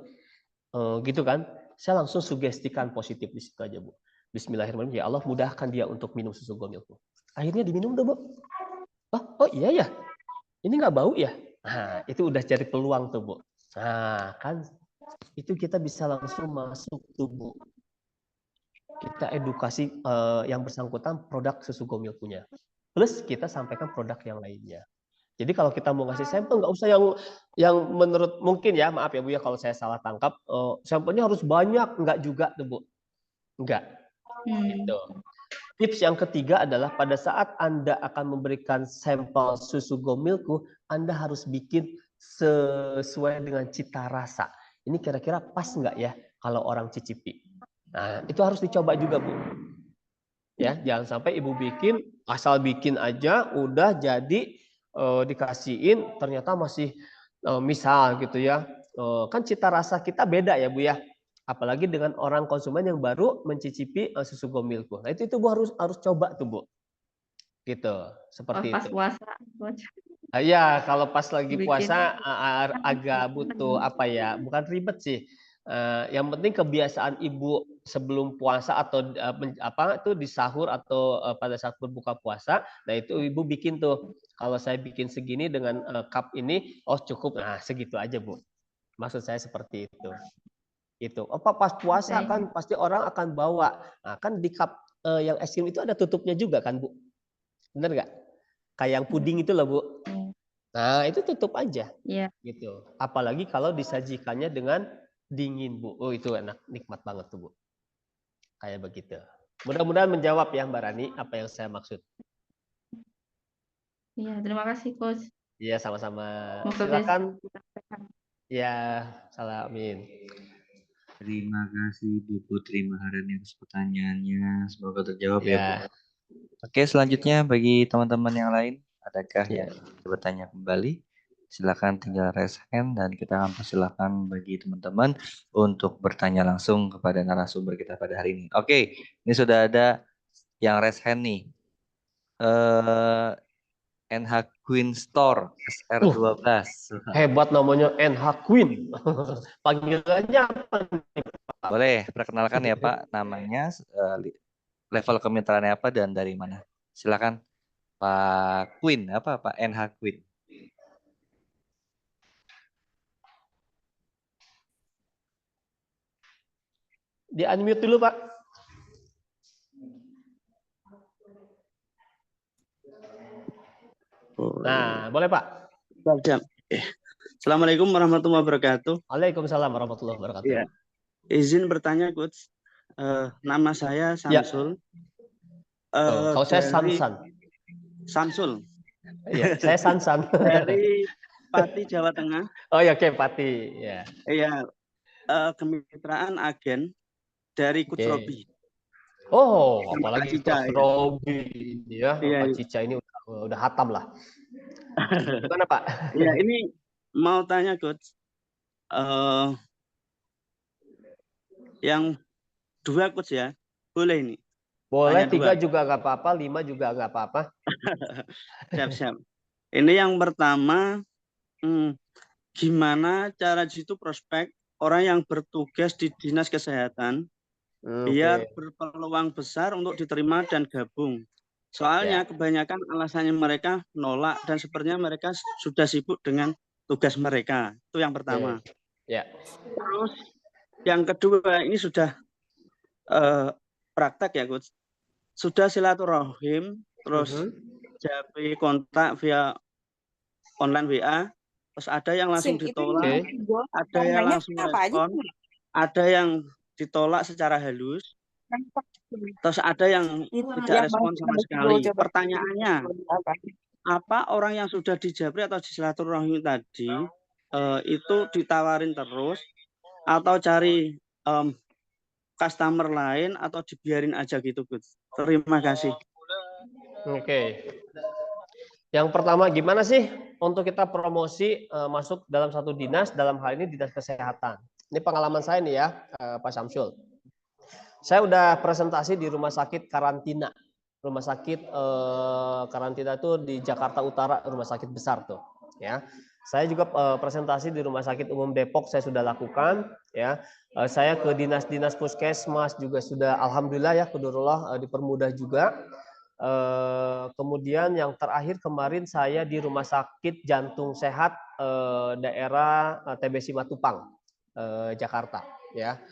Gitu kan. Saya langsung sugestikan positif di situ aja, Bu. Bismillahirrahmanirrahim. Ya Allah, mudahkan dia untuk minum susu Gomilku. Akhirnya diminum tuh, Bu. Oh iya ya. Ini nggak bau ya? Nah, itu udah cari peluang tuh, Bu. Nah, kan itu kita bisa langsung masuk tubuh. Kita edukasi yang bersangkutan produk susu Gomil punya. Plus kita sampaikan produk yang lainnya. Jadi kalau kita mau ngasih sampel nggak usah yang menurut mungkin ya, maaf ya Bu ya kalau saya salah tangkap, sampelnya harus banyak, nggak juga tuh Bu. Enggak. Gitu. Tips yang ketiga adalah pada saat Anda akan memberikan sampel susu Gomilku, Anda harus bikin sesuai dengan cita rasa. Ini kira-kira pas nggak ya kalau orang cicipi? Nah, itu harus dicoba juga, Bu. Ya, jangan sampai Ibu bikin, asal bikin aja, udah jadi dikasihin, ternyata masih misal gitu ya. Kan cita rasa kita beda ya, Bu ya. Apalagi dengan orang konsumen yang baru mencicipi susu Gomilku. Nah, itu Bu harus coba tuh, Bu. Gitu, seperti Pas itu. puasa. Ya, kalau pas lagi Bikin. Puasa agak butuh apa ya? Bukan ribet sih. Yang penting kebiasaan Ibu sebelum puasa atau itu di sahur atau pada saat berbuka puasa. Nah, itu Ibu bikin tuh. Kalau saya bikin segini dengan cup ini, oh cukup. Nah, segitu aja, Bu. Maksud saya seperti itu. Itu. Pas puasa kan pasti orang akan bawa. Nah, kan di cup yang es krim itu ada tutupnya juga kan, Bu? Bener nggak? Kayak yang puding itu loh, Bu. Nah, itu tutup aja. Iya. Gitu. Apalagi kalau disajikannya dengan dingin, Bu. Oh, itu enak, nikmat banget tuh, Bu. Kayak begitu. Mudah-mudahan menjawab ya, Mbak Rani, apa yang saya maksud. Iya, terima kasih, Coach. Iya, sama-sama. Semoga Silakan. bisa. Ya, salamin. Terima kasih Bu Putri Maharani atas pertanyaannya. Semoga terjawab ya Bu. Oke, selanjutnya bagi teman-teman yang lain, adakah yang ingin bertanya kembali? Silakan tinggal raise hand dan kita akan persilakan bagi teman-teman untuk bertanya langsung kepada narasumber kita pada hari ini. Oke, ini sudah ada yang raise hand nih. NH Queen Store SR12. Hebat namanya NH Queen. Panggilannya apa nih, Pak? Boleh perkenalkan ya Pak, namanya, level kemitraannya apa dan dari mana? Silakan Pak Queen, apa Pak NH Queen? Di unmute dulu, Pak. Nah, boleh, Pak. Assalamualaikum warahmatullahi wabarakatuh. Waalaikumsalam warahmatullahi wabarakatuh. Ya, izin bertanya, Coach. Nama saya Samsul. Kalau saya Sansan. Samsul. Iya, saya Sansan. Dari Pati, Jawa Tengah. Oh ya, oke, Pati. Ya. Iya, kemitraan agen dari Coach Robi. Oh, Sama apalagi Cica, Coach Robi, ya. Iya, Pak Cica ini udah hatam lah. Gimana, Pak? Iya, ini mau tanya, Coach. Yang 2, Coach ya, boleh ini? Boleh, Tanya 3 juga nggak apa-apa, 5 juga nggak apa-apa. Siap-siap. Ini yang pertama, gimana cara di situ prospek orang yang bertugas di dinas kesehatan biar berpeluang besar untuk diterima dan gabung. Soalnya kebanyakan alasannya mereka nolak dan sepertinya mereka sudah sibuk dengan tugas mereka. Itu yang pertama. Terus yang kedua, ini sudah praktek ya, Coach. Sudah silaturahim, terus jadi kontak via online WA, terus ada yang langsung ditolak, ada yang langsung respon, ada yang ditolak secara halus, terus ada yang tidak respon sama sekali. Pertanyaannya, apa orang yang sudah dijabri atau di silaturahim tadi itu ditawarin terus atau cari customer lain atau dibiarin aja gitu, Gus? Terima kasih. Oke. Yang pertama, gimana sih untuk kita promosi masuk dalam satu dinas, dalam hal ini dinas kesehatan. Ini pengalaman saya nih ya, Pak Syamsul. Saya udah presentasi di rumah sakit karantina. Rumah sakit karantina itu di Jakarta Utara, rumah sakit besar tuh. Ya, saya juga presentasi di Rumah Sakit Umum Depok, saya sudah lakukan. Ya, saya ke dinas-dinas puskesmas juga sudah, alhamdulillah ya, qadarullah dipermudah juga. Kemudian yang terakhir kemarin saya di Rumah Sakit Jantung Sehat daerah TBC Matupang, Jakarta. Ya,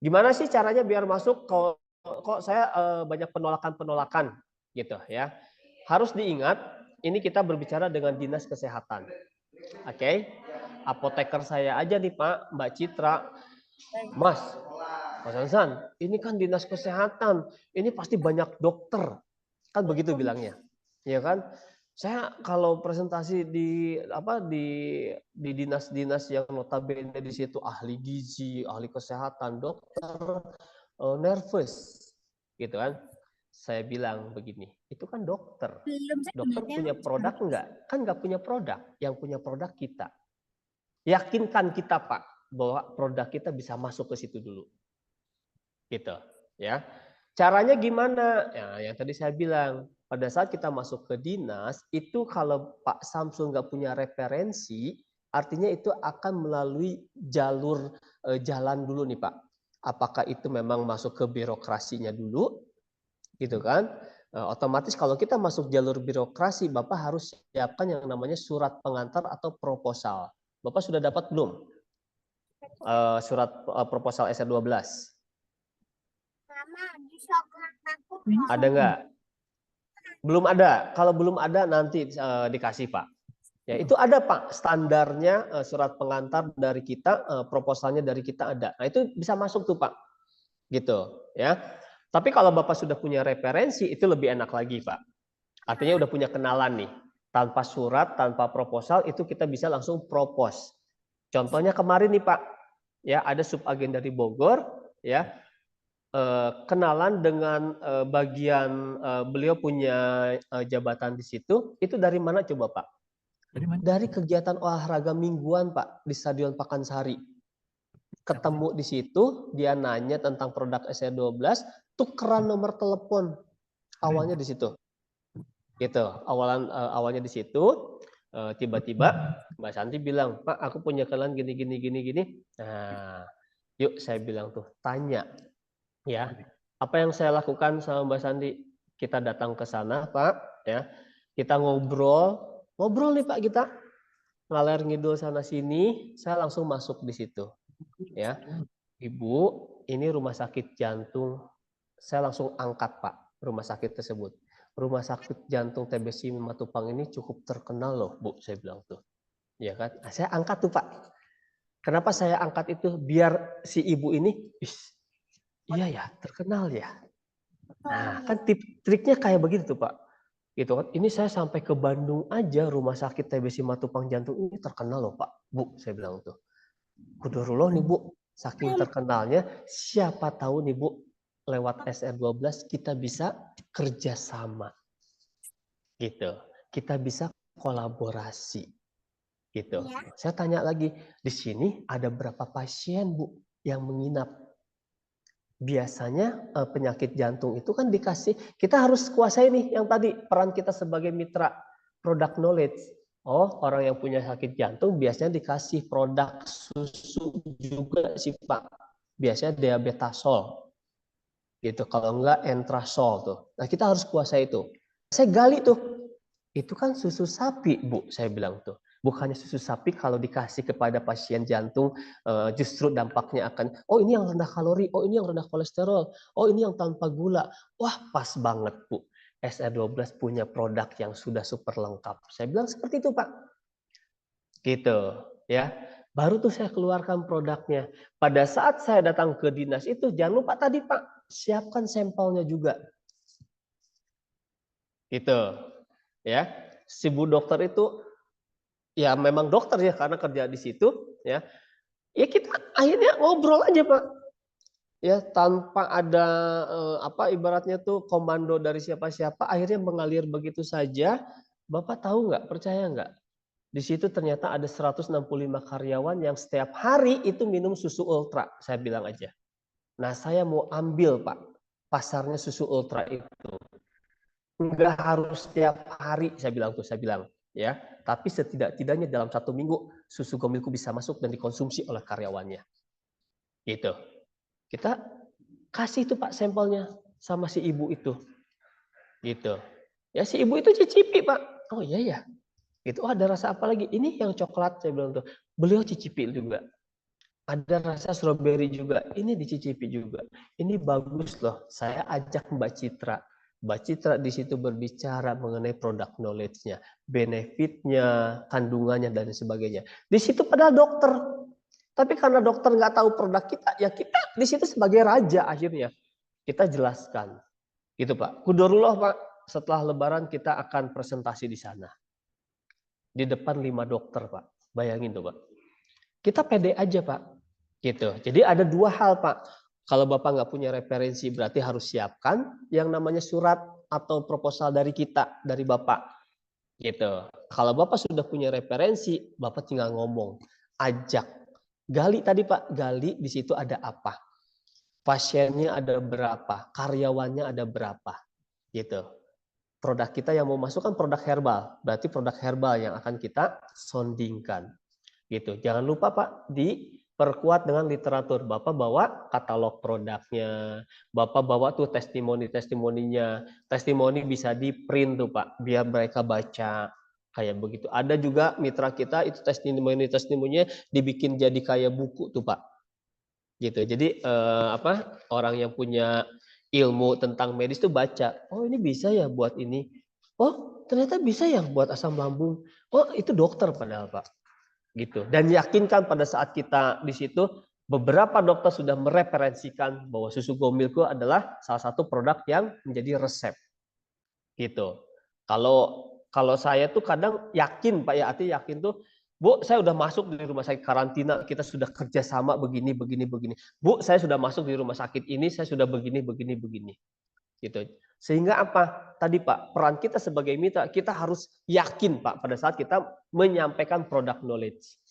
gimana sih caranya biar masuk? Kok saya banyak penolakan gitu ya? Harus diingat, ini kita berbicara dengan dinas kesehatan. Oke, apoteker saya aja nih Pak, Mbak Citra, Mas Sansan, ini kan dinas kesehatan, ini pasti banyak dokter, kan begitu bilangnya, ya kan? Saya kalau presentasi di dinas-dinas yang notabene di situ ahli gizi, ahli kesehatan, dokter, nervous, gitu kan? Saya bilang begini, itu kan dokter. Dokter punya produk enggak? Kan enggak punya produk. Yang punya produk kita. Yakinkan kita, Pak, bahwa produk kita bisa masuk ke situ dulu. Gitu, ya. Caranya gimana? Ya, yang tadi saya bilang, pada saat kita masuk ke dinas, itu kalau Pak Samsul nggak punya referensi, artinya itu akan melalui jalur jalan dulu nih, Pak. Apakah itu memang masuk ke birokrasinya dulu? Gitu kan, otomatis kalau kita masuk jalur birokrasi, Bapak harus siapkan yang namanya surat pengantar atau proposal. Bapak sudah dapat belum surat proposal SR12? Ada nggak? Belum ada. Kalau belum ada nanti dikasih, Pak. Ya, itu ada, Pak, standarnya surat pengantar dari kita, proposalnya dari kita ada. Nah, itu bisa masuk tuh, Pak. Gitu, ya. Tapi kalau Bapak sudah punya referensi, itu lebih enak lagi, Pak. Artinya udah punya kenalan nih. Tanpa surat, tanpa proposal, itu kita bisa langsung propose. Contohnya kemarin nih, Pak. Ya, ada subagen dari Bogor, ya. Kenalan dengan bagian beliau punya jabatan di situ. Itu dari mana coba, Pak? Dari kegiatan olahraga mingguan, Pak, di Stadion Pakansari. Ketemu di situ, dia nanya tentang produk SR12, tukeran nomor telepon. Awalnya di situ. Gitu. Awalnya di situ, tiba-tiba Mbak Santi bilang, "Pak, aku punya kenalan gini. Nah, yuk saya bilang tuh, tanya. Ya. Apa yang saya lakukan sama Mbak Santi? Kita datang ke sana, Pak, ya. Kita ngobrol nih, Pak, kita. Ngaler ngidul sana sini, saya langsung masuk di situ. Ya, Ibu, ini rumah sakit jantung, saya langsung angkat Pak, rumah sakit tersebut. Rumah sakit jantung TBC Matupang ini cukup terkenal loh Bu, saya bilang tuh. Ya kan? Nah, saya angkat tuh Pak. Kenapa saya angkat itu? Biar si ibu ini, iya ya, terkenal ya. Nah, kan triknya kayak begitu tuh Pak. Gitu kan. Ini saya sampai ke Bandung aja rumah sakit TBC Matupang jantung ini terkenal loh Pak. Bu, saya bilang tuh. Kudurullah nih Bu, saking terkenalnya, siapa tahu nih Bu, lewat SR12 kita bisa kerjasama. Gitu. Kita bisa kolaborasi. Gitu. Saya tanya lagi, di sini ada berapa pasien Bu yang menginap? Biasanya penyakit jantung itu kan dikasih, kita harus kuasai nih yang tadi peran kita sebagai mitra product knowledge. Oh, orang yang punya sakit jantung biasanya dikasih produk susu juga sih Pak. Biasanya diabetasol. Gitu, kalau enggak entrasol tuh. Nah, kita harus kuasai itu. Saya gali tuh. Itu kan susu sapi, Bu, saya bilang tuh. Bukannya susu sapi kalau dikasih kepada pasien jantung justru dampaknya akan, oh ini yang rendah kalori, oh ini yang rendah kolesterol, oh ini yang tanpa gula. Wah, pas banget, Bu. SR12 punya produk yang sudah super lengkap. Saya bilang seperti itu, Pak. Gitu, ya. Baru tuh saya keluarkan produknya. Pada saat saya datang ke dinas itu, jangan lupa tadi, Pak, siapkan sampelnya juga. Gitu. Ya. Si Bu dokter itu ya memang dokter ya karena kerja di situ ya. Ya kita akhirnya ngobrol aja Pak. Ya tanpa ada ibaratnya tuh komando dari siapa-siapa akhirnya mengalir begitu saja. Bapak tahu nggak, percaya nggak? Di situ ternyata ada 165 karyawan yang setiap hari itu minum susu ultra, saya bilang aja. Nah, saya mau ambil Pak pasarnya susu ultra itu. Enggak harus setiap hari saya bilang ya, tapi setidak-tidaknya dalam 1 minggu susu Gomilku bisa masuk dan dikonsumsi oleh karyawannya. Gitu. Kita kasih itu Pak sampelnya sama si ibu itu. Gitu. Ya si ibu itu cicipi Pak. Oh iya ya. Itu ada rasa apa lagi? Ini yang coklat saya bilang tuh. Beliau cicipi juga. Ada rasa strawberry juga. Ini dicicipi juga. Ini bagus loh. Saya ajak Mbak Citra. Mbak Citra di situ berbicara mengenai product knowledge-nya, benefitnya, kandungannya, dan sebagainya. Di situ padahal dokter. Tapi karena dokter nggak tahu produk kita, ya kita di situ sebagai raja akhirnya. Kita jelaskan. Gitu Pak. Kudurullah Pak, setelah lebaran kita akan presentasi di sana. Di depan 5 dokter Pak. Bayangin tuh Pak. Kita pede aja Pak. Gitu. Jadi ada 2 hal Pak. Kalau Bapak nggak punya referensi berarti harus siapkan yang namanya surat atau proposal dari kita, dari Bapak. Gitu. Kalau Bapak sudah punya referensi, Bapak tinggal ngomong, ajak. Gali tadi Pak, gali di situ ada apa? Pasiennya ada berapa? Karyawannya ada berapa? Gitu. Produk kita yang mau masuk kan produk herbal, berarti produk herbal yang akan kita soundingkan. Gitu. Jangan lupa Pak, diperkuat dengan literatur. Bapak bawa katalog produknya, Bapak bawa tuh testimoni-testimoninya. Testimoni bisa di-print tuh Pak, biar mereka baca kayak begitu. Ada juga mitra kita itu testimoni-testimoninya dibikin jadi kayak buku tuh Pak. Gitu. Jadi orang yang punya ilmu tentang medis tuh baca, oh ini bisa ya buat ini. Oh, ternyata bisa ya buat asam lambung. Oh, itu dokter padahal Pak. Gitu. Dan yakinkan pada saat kita di situ beberapa dokter sudah mereferensikan bahwa susu Gomilku adalah salah satu produk yang menjadi resep. Gitu. Kalau saya tuh kadang yakin Pak ya, artinya yakin tuh, Bu, saya sudah masuk di rumah sakit karantina, kita sudah kerjasama begini. Bu, saya sudah masuk di rumah sakit ini, saya sudah begini. Gitu. Sehingga apa? Tadi Pak, peran kita sebagai mitra, kita harus yakin Pak pada saat kita menyampaikan product knowledge.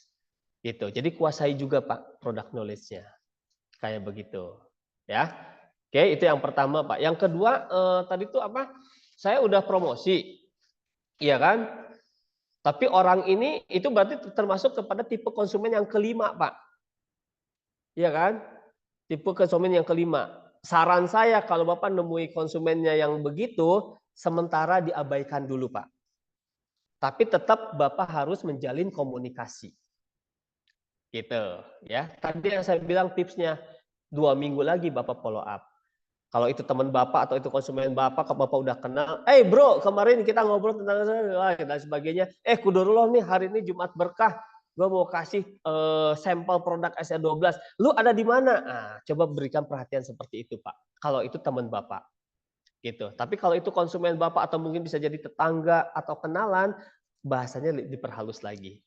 Gitu. Jadi kuasai juga Pak product knowledge-nya. Kayak begitu. Ya. Oke, itu yang pertama Pak. Yang kedua tadi itu apa? Saya udah promosi. Iya kan? Tapi orang ini itu berarti termasuk kepada tipe konsumen yang kelima Pak. Iya kan? Tipe konsumen yang kelima. Saran saya kalau Bapak nemui konsumennya yang begitu, sementara diabaikan dulu Pak. Tapi tetap Bapak harus menjalin komunikasi. Gitu ya. Tadi yang saya bilang tipsnya, 2 minggu lagi Bapak follow up. Kalau itu teman Bapak atau itu konsumen Bapak, kalau Bapak udah kenal, bro, kemarin kita ngobrol tentang dan sebagainya. Kudoruloh nih, hari ini Jumat berkah, gue mau kasih sampel produk SR12. Lu ada di mana? Nah, coba berikan perhatian seperti itu, Pak. Kalau itu teman Bapak. Gitu. Tapi kalau itu konsumen Bapak atau mungkin bisa jadi tetangga atau kenalan, bahasanya diperhalus lagi.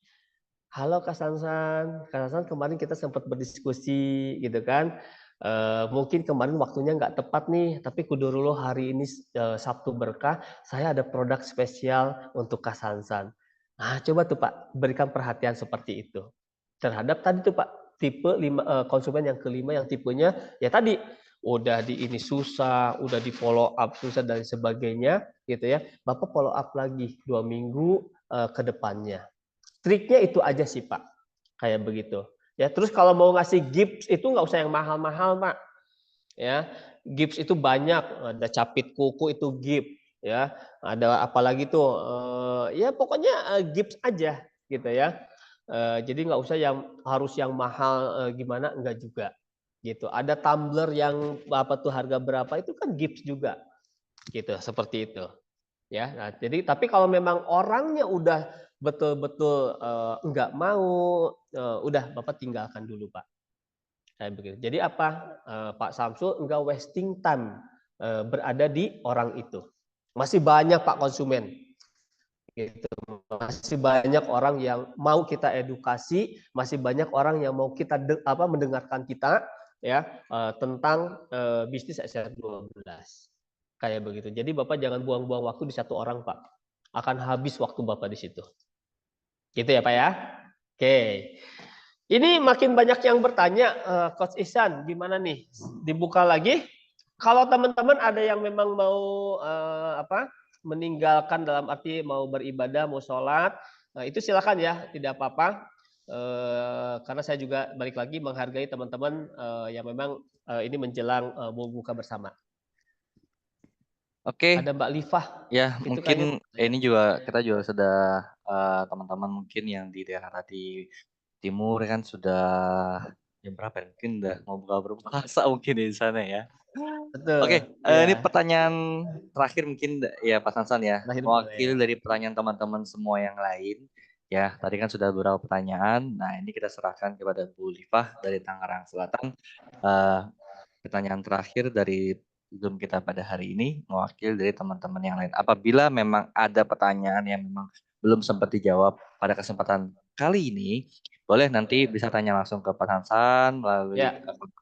Halo Kak Sansan kemarin kita sempat berdiskusi gitu kan. Mungkin kemarin waktunya nggak tepat nih, tapi kuduruloh hari ini Sabtu berkah, saya ada produk spesial untuk Kak Sansan. Nah, coba tuh Pak, berikan perhatian seperti itu. Terhadap tadi tuh Pak, tipe konsumen yang kelima yang tipenya ya tadi udah di ini susah, udah di follow up susah dan sebagainya gitu ya. Bapak follow up lagi 2 minggu ke depannya. Triknya itu aja sih Pak, kayak begitu. Ya, terus kalau mau ngasih gift itu nggak usah yang mahal-mahal Pak. Ya, gift itu banyak, ada capit kuku itu gift, ya, ada apalagi tuh, ya pokoknya gift aja gitu ya. Jadi nggak usah yang harus yang mahal gimana, enggak juga, gitu. Ada tumbler yang apa tuh harga berapa itu kan gift juga, gitu, seperti itu. Ya, nah, jadi tapi kalau memang orangnya udah betul-betul enggak mau, udah Bapak tinggalkan dulu Pak. Kayak begitu. Jadi apa, Pak Samsul enggak wasting time berada di orang itu. Masih banyak Pak konsumen, gitu. Masih banyak orang yang mau kita edukasi, masih banyak orang yang mau kita mendengarkan kita ya tentang bisnis SR12. Kayak begitu. Jadi Bapak jangan buang-buang waktu di satu orang, Pak. Akan habis waktu Bapak di situ. Gitu ya, Pak ya? Oke. Ini makin banyak yang bertanya, Coach Ihsan, gimana nih? Dibuka lagi. Kalau teman-teman ada yang memang mau meninggalkan dalam arti mau beribadah, mau sholat, itu silakan ya, tidak apa-apa. Karena saya juga balik lagi menghargai teman-teman yang memang ini menjelang mau buka bersama. Oke. Ada Mbak Lifah. Ya, mungkin ini juga kita juga sudah teman-teman mungkin yang di daerah di timur kan sudah jam berapa ya? Mungkin udah mau berpuasa mungkin di sana ya. Betul. Oke, ya. ini pertanyaan terakhir mungkin ya Pak Sansan ya. Mewakili dari pertanyaan teman-teman semua yang lain. Ya, tadi kan sudah beberapa pertanyaan. Nah, ini kita serahkan kepada Bu Lifah dari Tangerang Selatan. Pertanyaan terakhir dari Zoom kita pada hari ini mewakili dari teman-teman yang lain. Apabila memang ada pertanyaan yang memang belum sempat dijawab pada kesempatan kali ini, boleh nanti bisa tanya langsung ke Pak Sansan melalui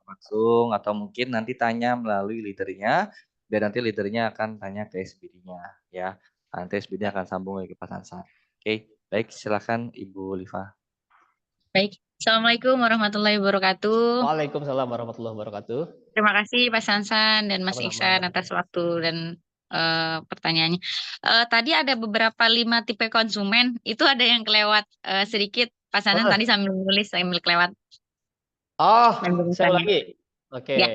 langsung atau mungkin nanti tanya melalui leadernya, biar nanti leadernya akan tanya ke SBD-nya ya. Nanti SBD akan sambung lagi ke Pak Sansan. Oke, baik silakan Ibu Lifah. Baik. Assalamualaikum warahmatullahi wabarakatuh. Waalaikumsalam warahmatullahi wabarakatuh. Terima kasih Pak Sansan dan Mas Ihsan atas waktu dan pertanyaannya. Tadi ada beberapa 5 tipe konsumen, itu ada yang kelewat sedikit. Pak Sansan tadi sambil nulis, sambil kelewat. Oh, saya lagi. Oke. Ya.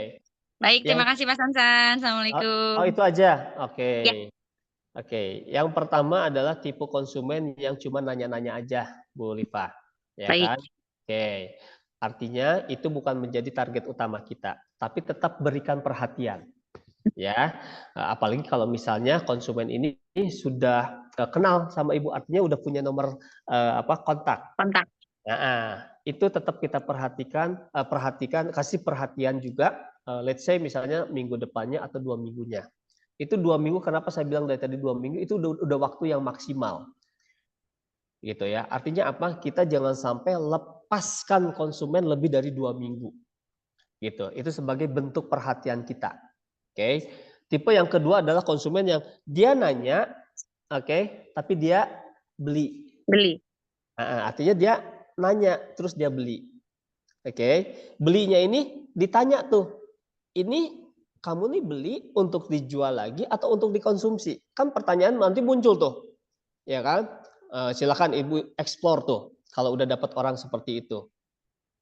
Baik, terima kasih Pak Sansan. Assalamualaikum. Oh, itu aja. Oke. Ya. Oke. Yang pertama adalah tipe konsumen yang cuma nanya-nanya aja, Bu Lifah. Ya baik. Kan? Oke, artinya itu bukan menjadi target utama kita, tapi tetap berikan perhatian, ya. Apalagi kalau misalnya konsumen ini sudah kenal sama ibu, artinya udah punya nomor kontak. Nah, itu tetap kita perhatikan, kasih perhatian juga. Let's say misalnya minggu depannya atau 2 minggunya. Itu 2 minggu. Kenapa saya bilang dari tadi 2 minggu? Itu udah waktu yang maksimal. Gitu ya. Artinya apa? Kita jangan sampai lepaskan konsumen lebih dari 2 minggu. Gitu. Itu sebagai bentuk perhatian kita. Oke. Tipe yang kedua adalah konsumen yang dia nanya, oke, tapi dia beli. Artinya dia nanya terus dia beli. Oke. Belinya ini ditanya tuh. Ini kamu nih beli untuk dijual lagi atau untuk dikonsumsi? Kan pertanyaan nanti muncul tuh. Ya kan? Silakan Ibu explore tuh kalau udah dapat orang seperti itu,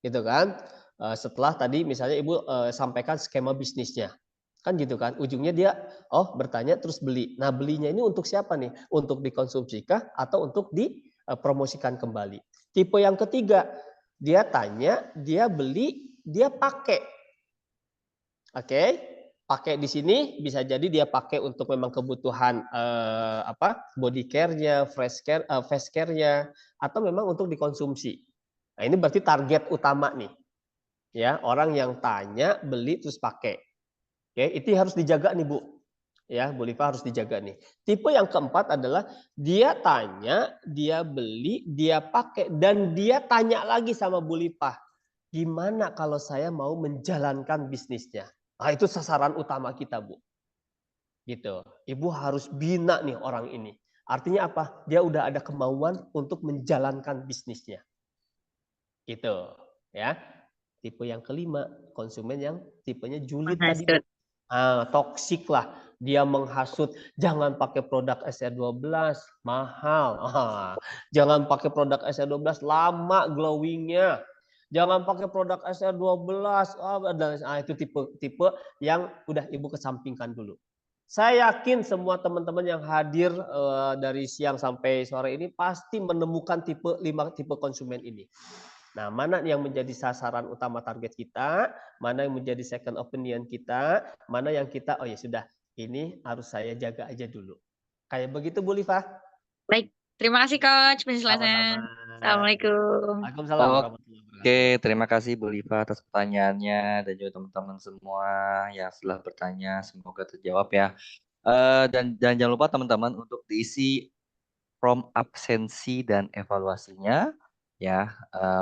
gitu kan? Setelah tadi misalnya Ibu sampaikan skema bisnisnya, kan gitu kan? Ujungnya dia bertanya terus beli. Nah belinya ini untuk siapa nih? Untuk dikonsumsikah atau untuk dipromosikan kembali? Tipe yang ketiga, dia tanya, dia beli, dia pakai. Oke, pakai di sini bisa jadi dia pakai untuk memang kebutuhan body care-nya, face care-nya, atau memang untuk dikonsumsi. Nah, ini berarti target utama nih. Ya, orang yang tanya, beli terus pakai. Oke, itu harus dijaga nih, Bu. Ya, Bu Liva harus dijaga nih. Tipe yang keempat adalah dia tanya, dia beli, dia pakai, dan dia tanya lagi sama Bu Liva, gimana kalau saya mau menjalankan bisnisnya? Nah, itu sasaran utama kita, Bu. Gitu. Ibu harus bina nih orang ini. Artinya apa? Dia udah ada kemauan untuk menjalankan bisnisnya. Gitu. Ya. Tipe yang kelima, konsumen yang tipenya julid tadi. Toksik lah. Dia menghasut, jangan pakai produk SR12, mahal. Jangan pakai produk SR12, lama glowingnya. Jangan pakai produk SR12. Itu tipe yang udah Ibu kesampingkan dulu. Saya yakin semua teman-teman yang hadir dari siang sampai sore ini pasti menemukan tipe 5 tipe konsumen ini. Nah, mana yang menjadi sasaran utama target kita, mana yang menjadi second opinion kita, mana yang kita, oh ya sudah, ini harus saya jaga aja dulu. Kayak begitu, Bu Liva? Baik, terima kasih Coach penjelasannya. Sama-sama. Assalamualaikum. Waalaikumsalam warahmatullahi wabarakatuh. Oke, terima kasih Bu Liva atas pertanyaannya dan juga teman-teman semua yang telah bertanya, semoga terjawab ya. Dan jangan lupa teman-teman untuk diisi form absensi dan evaluasinya. Ya,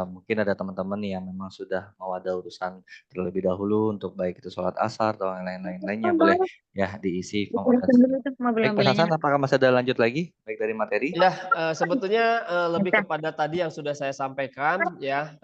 mungkin ada teman-teman yang memang sudah mau ada urusan terlebih dahulu untuk baik itu sholat asar atau lain-lainnya boleh ya diisi form absensi. Baik, Mas Hasan, apakah masih ada lanjut lagi baik dari materi? Ya, sebetulnya lebih kepada tadi yang sudah saya sampaikan ya,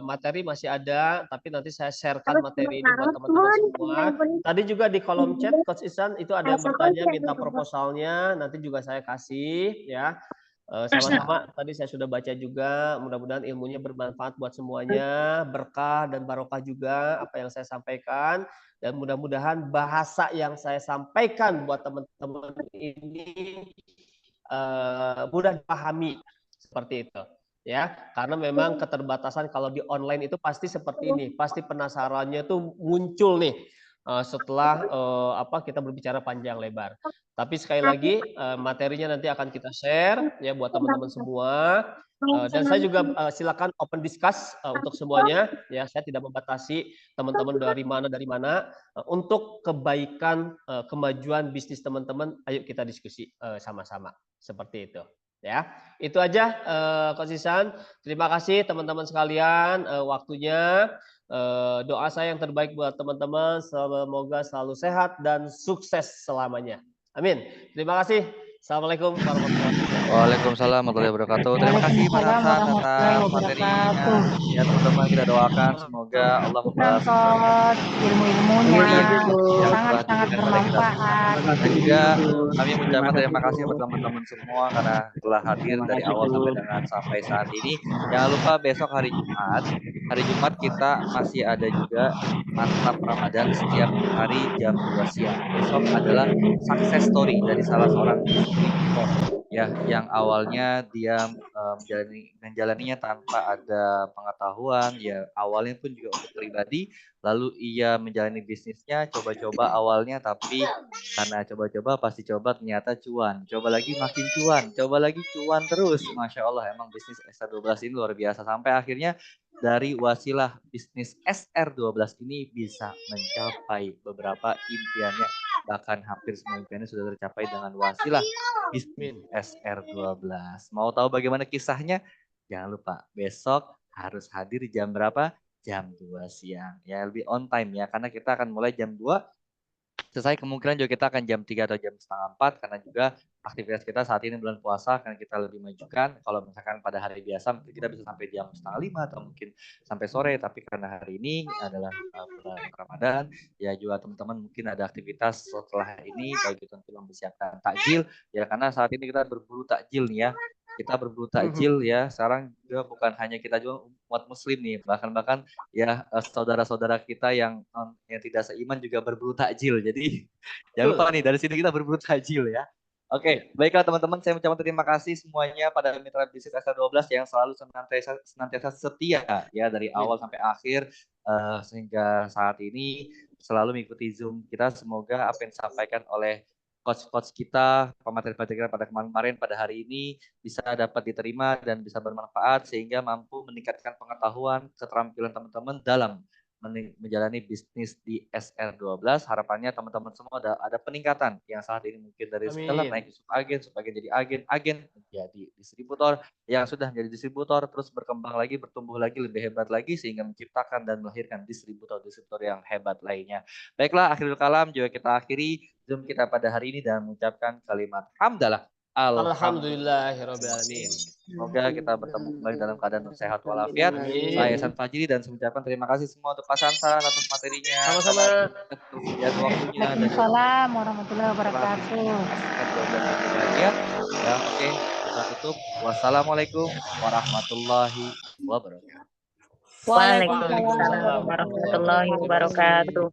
materi masih ada, tapi nanti saya sharekan materi ini buat teman-teman semua. Tadi juga di kolom chat Coach Ihsan itu ada yang bertanya minta proposalnya, nanti juga saya kasih ya. Sama-sama tadi saya sudah baca juga, mudah-mudahan ilmunya bermanfaat buat semuanya, berkah dan barokah juga apa yang saya sampaikan, dan mudah-mudahan bahasa yang saya sampaikan buat teman-teman ini mudah dipahami seperti itu ya, karena memang keterbatasan kalau di online itu pasti seperti ini, pasti penasarannya tuh muncul nih setelah kita berbicara panjang lebar. Tapi sekali lagi materinya nanti akan kita share ya buat teman-teman semua. Dan saya juga silakan open discuss untuk semuanya ya, saya tidak membatasi teman-teman dari mana untuk kebaikan kemajuan bisnis teman-teman, ayo kita diskusi sama-sama seperti itu ya. Itu aja Coach Ihsan. Terima kasih teman-teman sekalian waktunya. Doa saya yang terbaik buat teman-teman, semoga selalu sehat dan sukses selamanya. Amin. Terima kasih. Assalamualaikum warahmatullahi wabarakatuh. Waalaikumsalam warahmatullahi wabarakatuh. Terima kasih Mas Hasan atas materinya. Ya teman-teman, kita doakan semoga Allah membalas ilmu-ilmunya sangat-sangat bermanfaat. Dan juga kami mengucapkan terima kasih buat teman-teman semua karena telah hadir dari awal sampai saat ini. Jangan lupa besok hari Jumat. Hari Jumat kita masih ada juga mantap Ramadan setiap hari jam 2 siang. Besok adalah success story dari salah seorang ya, yang awalnya dia menjalaninya tanpa ada pengetahuan, ya awalnya pun juga untuk pribadi, lalu ia menjalani bisnisnya, coba-coba awalnya, tapi karena coba-coba pasti coba ternyata cuan, coba lagi makin cuan, coba lagi cuan terus, Masya Allah, emang bisnis SR12 ini luar biasa, sampai akhirnya dari wasilah bisnis SR12 ini bisa mencapai beberapa impiannya, bahkan hampir semua impiannya sudah tercapai dengan wasilah bisnis SR12. Mau tahu bagaimana kisahnya? Jangan lupa besok harus hadir jam berapa? Jam 2 siang. Ya, lebih on time ya, karena kita akan mulai jam 2. Selesai kemungkinan juga kita akan jam 3 atau jam setengah 4, karena juga aktivitas kita saat ini bulan puasa, karena kita lebih majukan. Kalau misalkan pada hari biasa kita bisa sampai jam setengah 5 atau mungkin sampai sore, tapi karena hari ini adalah bulan Ramadan, ya juga teman-teman mungkin ada aktivitas setelah ini, baik itu untuk mempersiapkan takjil, ya karena saat ini kita berburu takjil nih ya. Kita berburu takjil ya, sekarang juga bukan hanya kita juga umat muslim nih, bahkan ya saudara-saudara kita yang tidak seiman juga berburu takjil. Jadi jangan lupa nih, dari sini kita berburu takjil ya. Oke, baiklah teman-teman, saya mengucapkan terima kasih semuanya pada mitra bisnis SR12 yang selalu senantiasa setia ya dari awal sampai akhir sehingga saat ini selalu mengikuti Zoom kita. Semoga apa yang disampaikan oleh coach-coach kita, pemateri-pemateri kita pada kemarin pada hari ini bisa dapat diterima dan bisa bermanfaat sehingga mampu meningkatkan pengetahuan, keterampilan teman-teman dalam menjalani bisnis di SR12. Harapannya teman-teman semua ada peningkatan yang saat ini mungkin dari seller naik ke subagen jadi agen menjadi distributor, yang sudah menjadi distributor terus berkembang lagi, bertumbuh lagi, lebih hebat lagi sehingga menciptakan dan melahirkan distributor-distributor yang hebat lainnya. Baiklah, akhirul kalam juga kita akhiri Zoom kita pada hari ini dan mengucapkan kalimat hamdalah. Alhamdulillahirrahmanirrahim. Semoga kita bertemu kembali dalam keadaan sehat walafiat. Saya Ihsan Fajri dan saya ucapkan terima kasih semua untuk Pak Sansan atas materinya. Sama-sama. Ketersediaan waktunya dan Waalaikumsalam warahmatullahi wabarakatuh. Ya, oke. Kita tutup. Wassalamualaikum warahmatullahi wabarakatuh. Waalaikumsalam warahmatullahi wabarakatuh.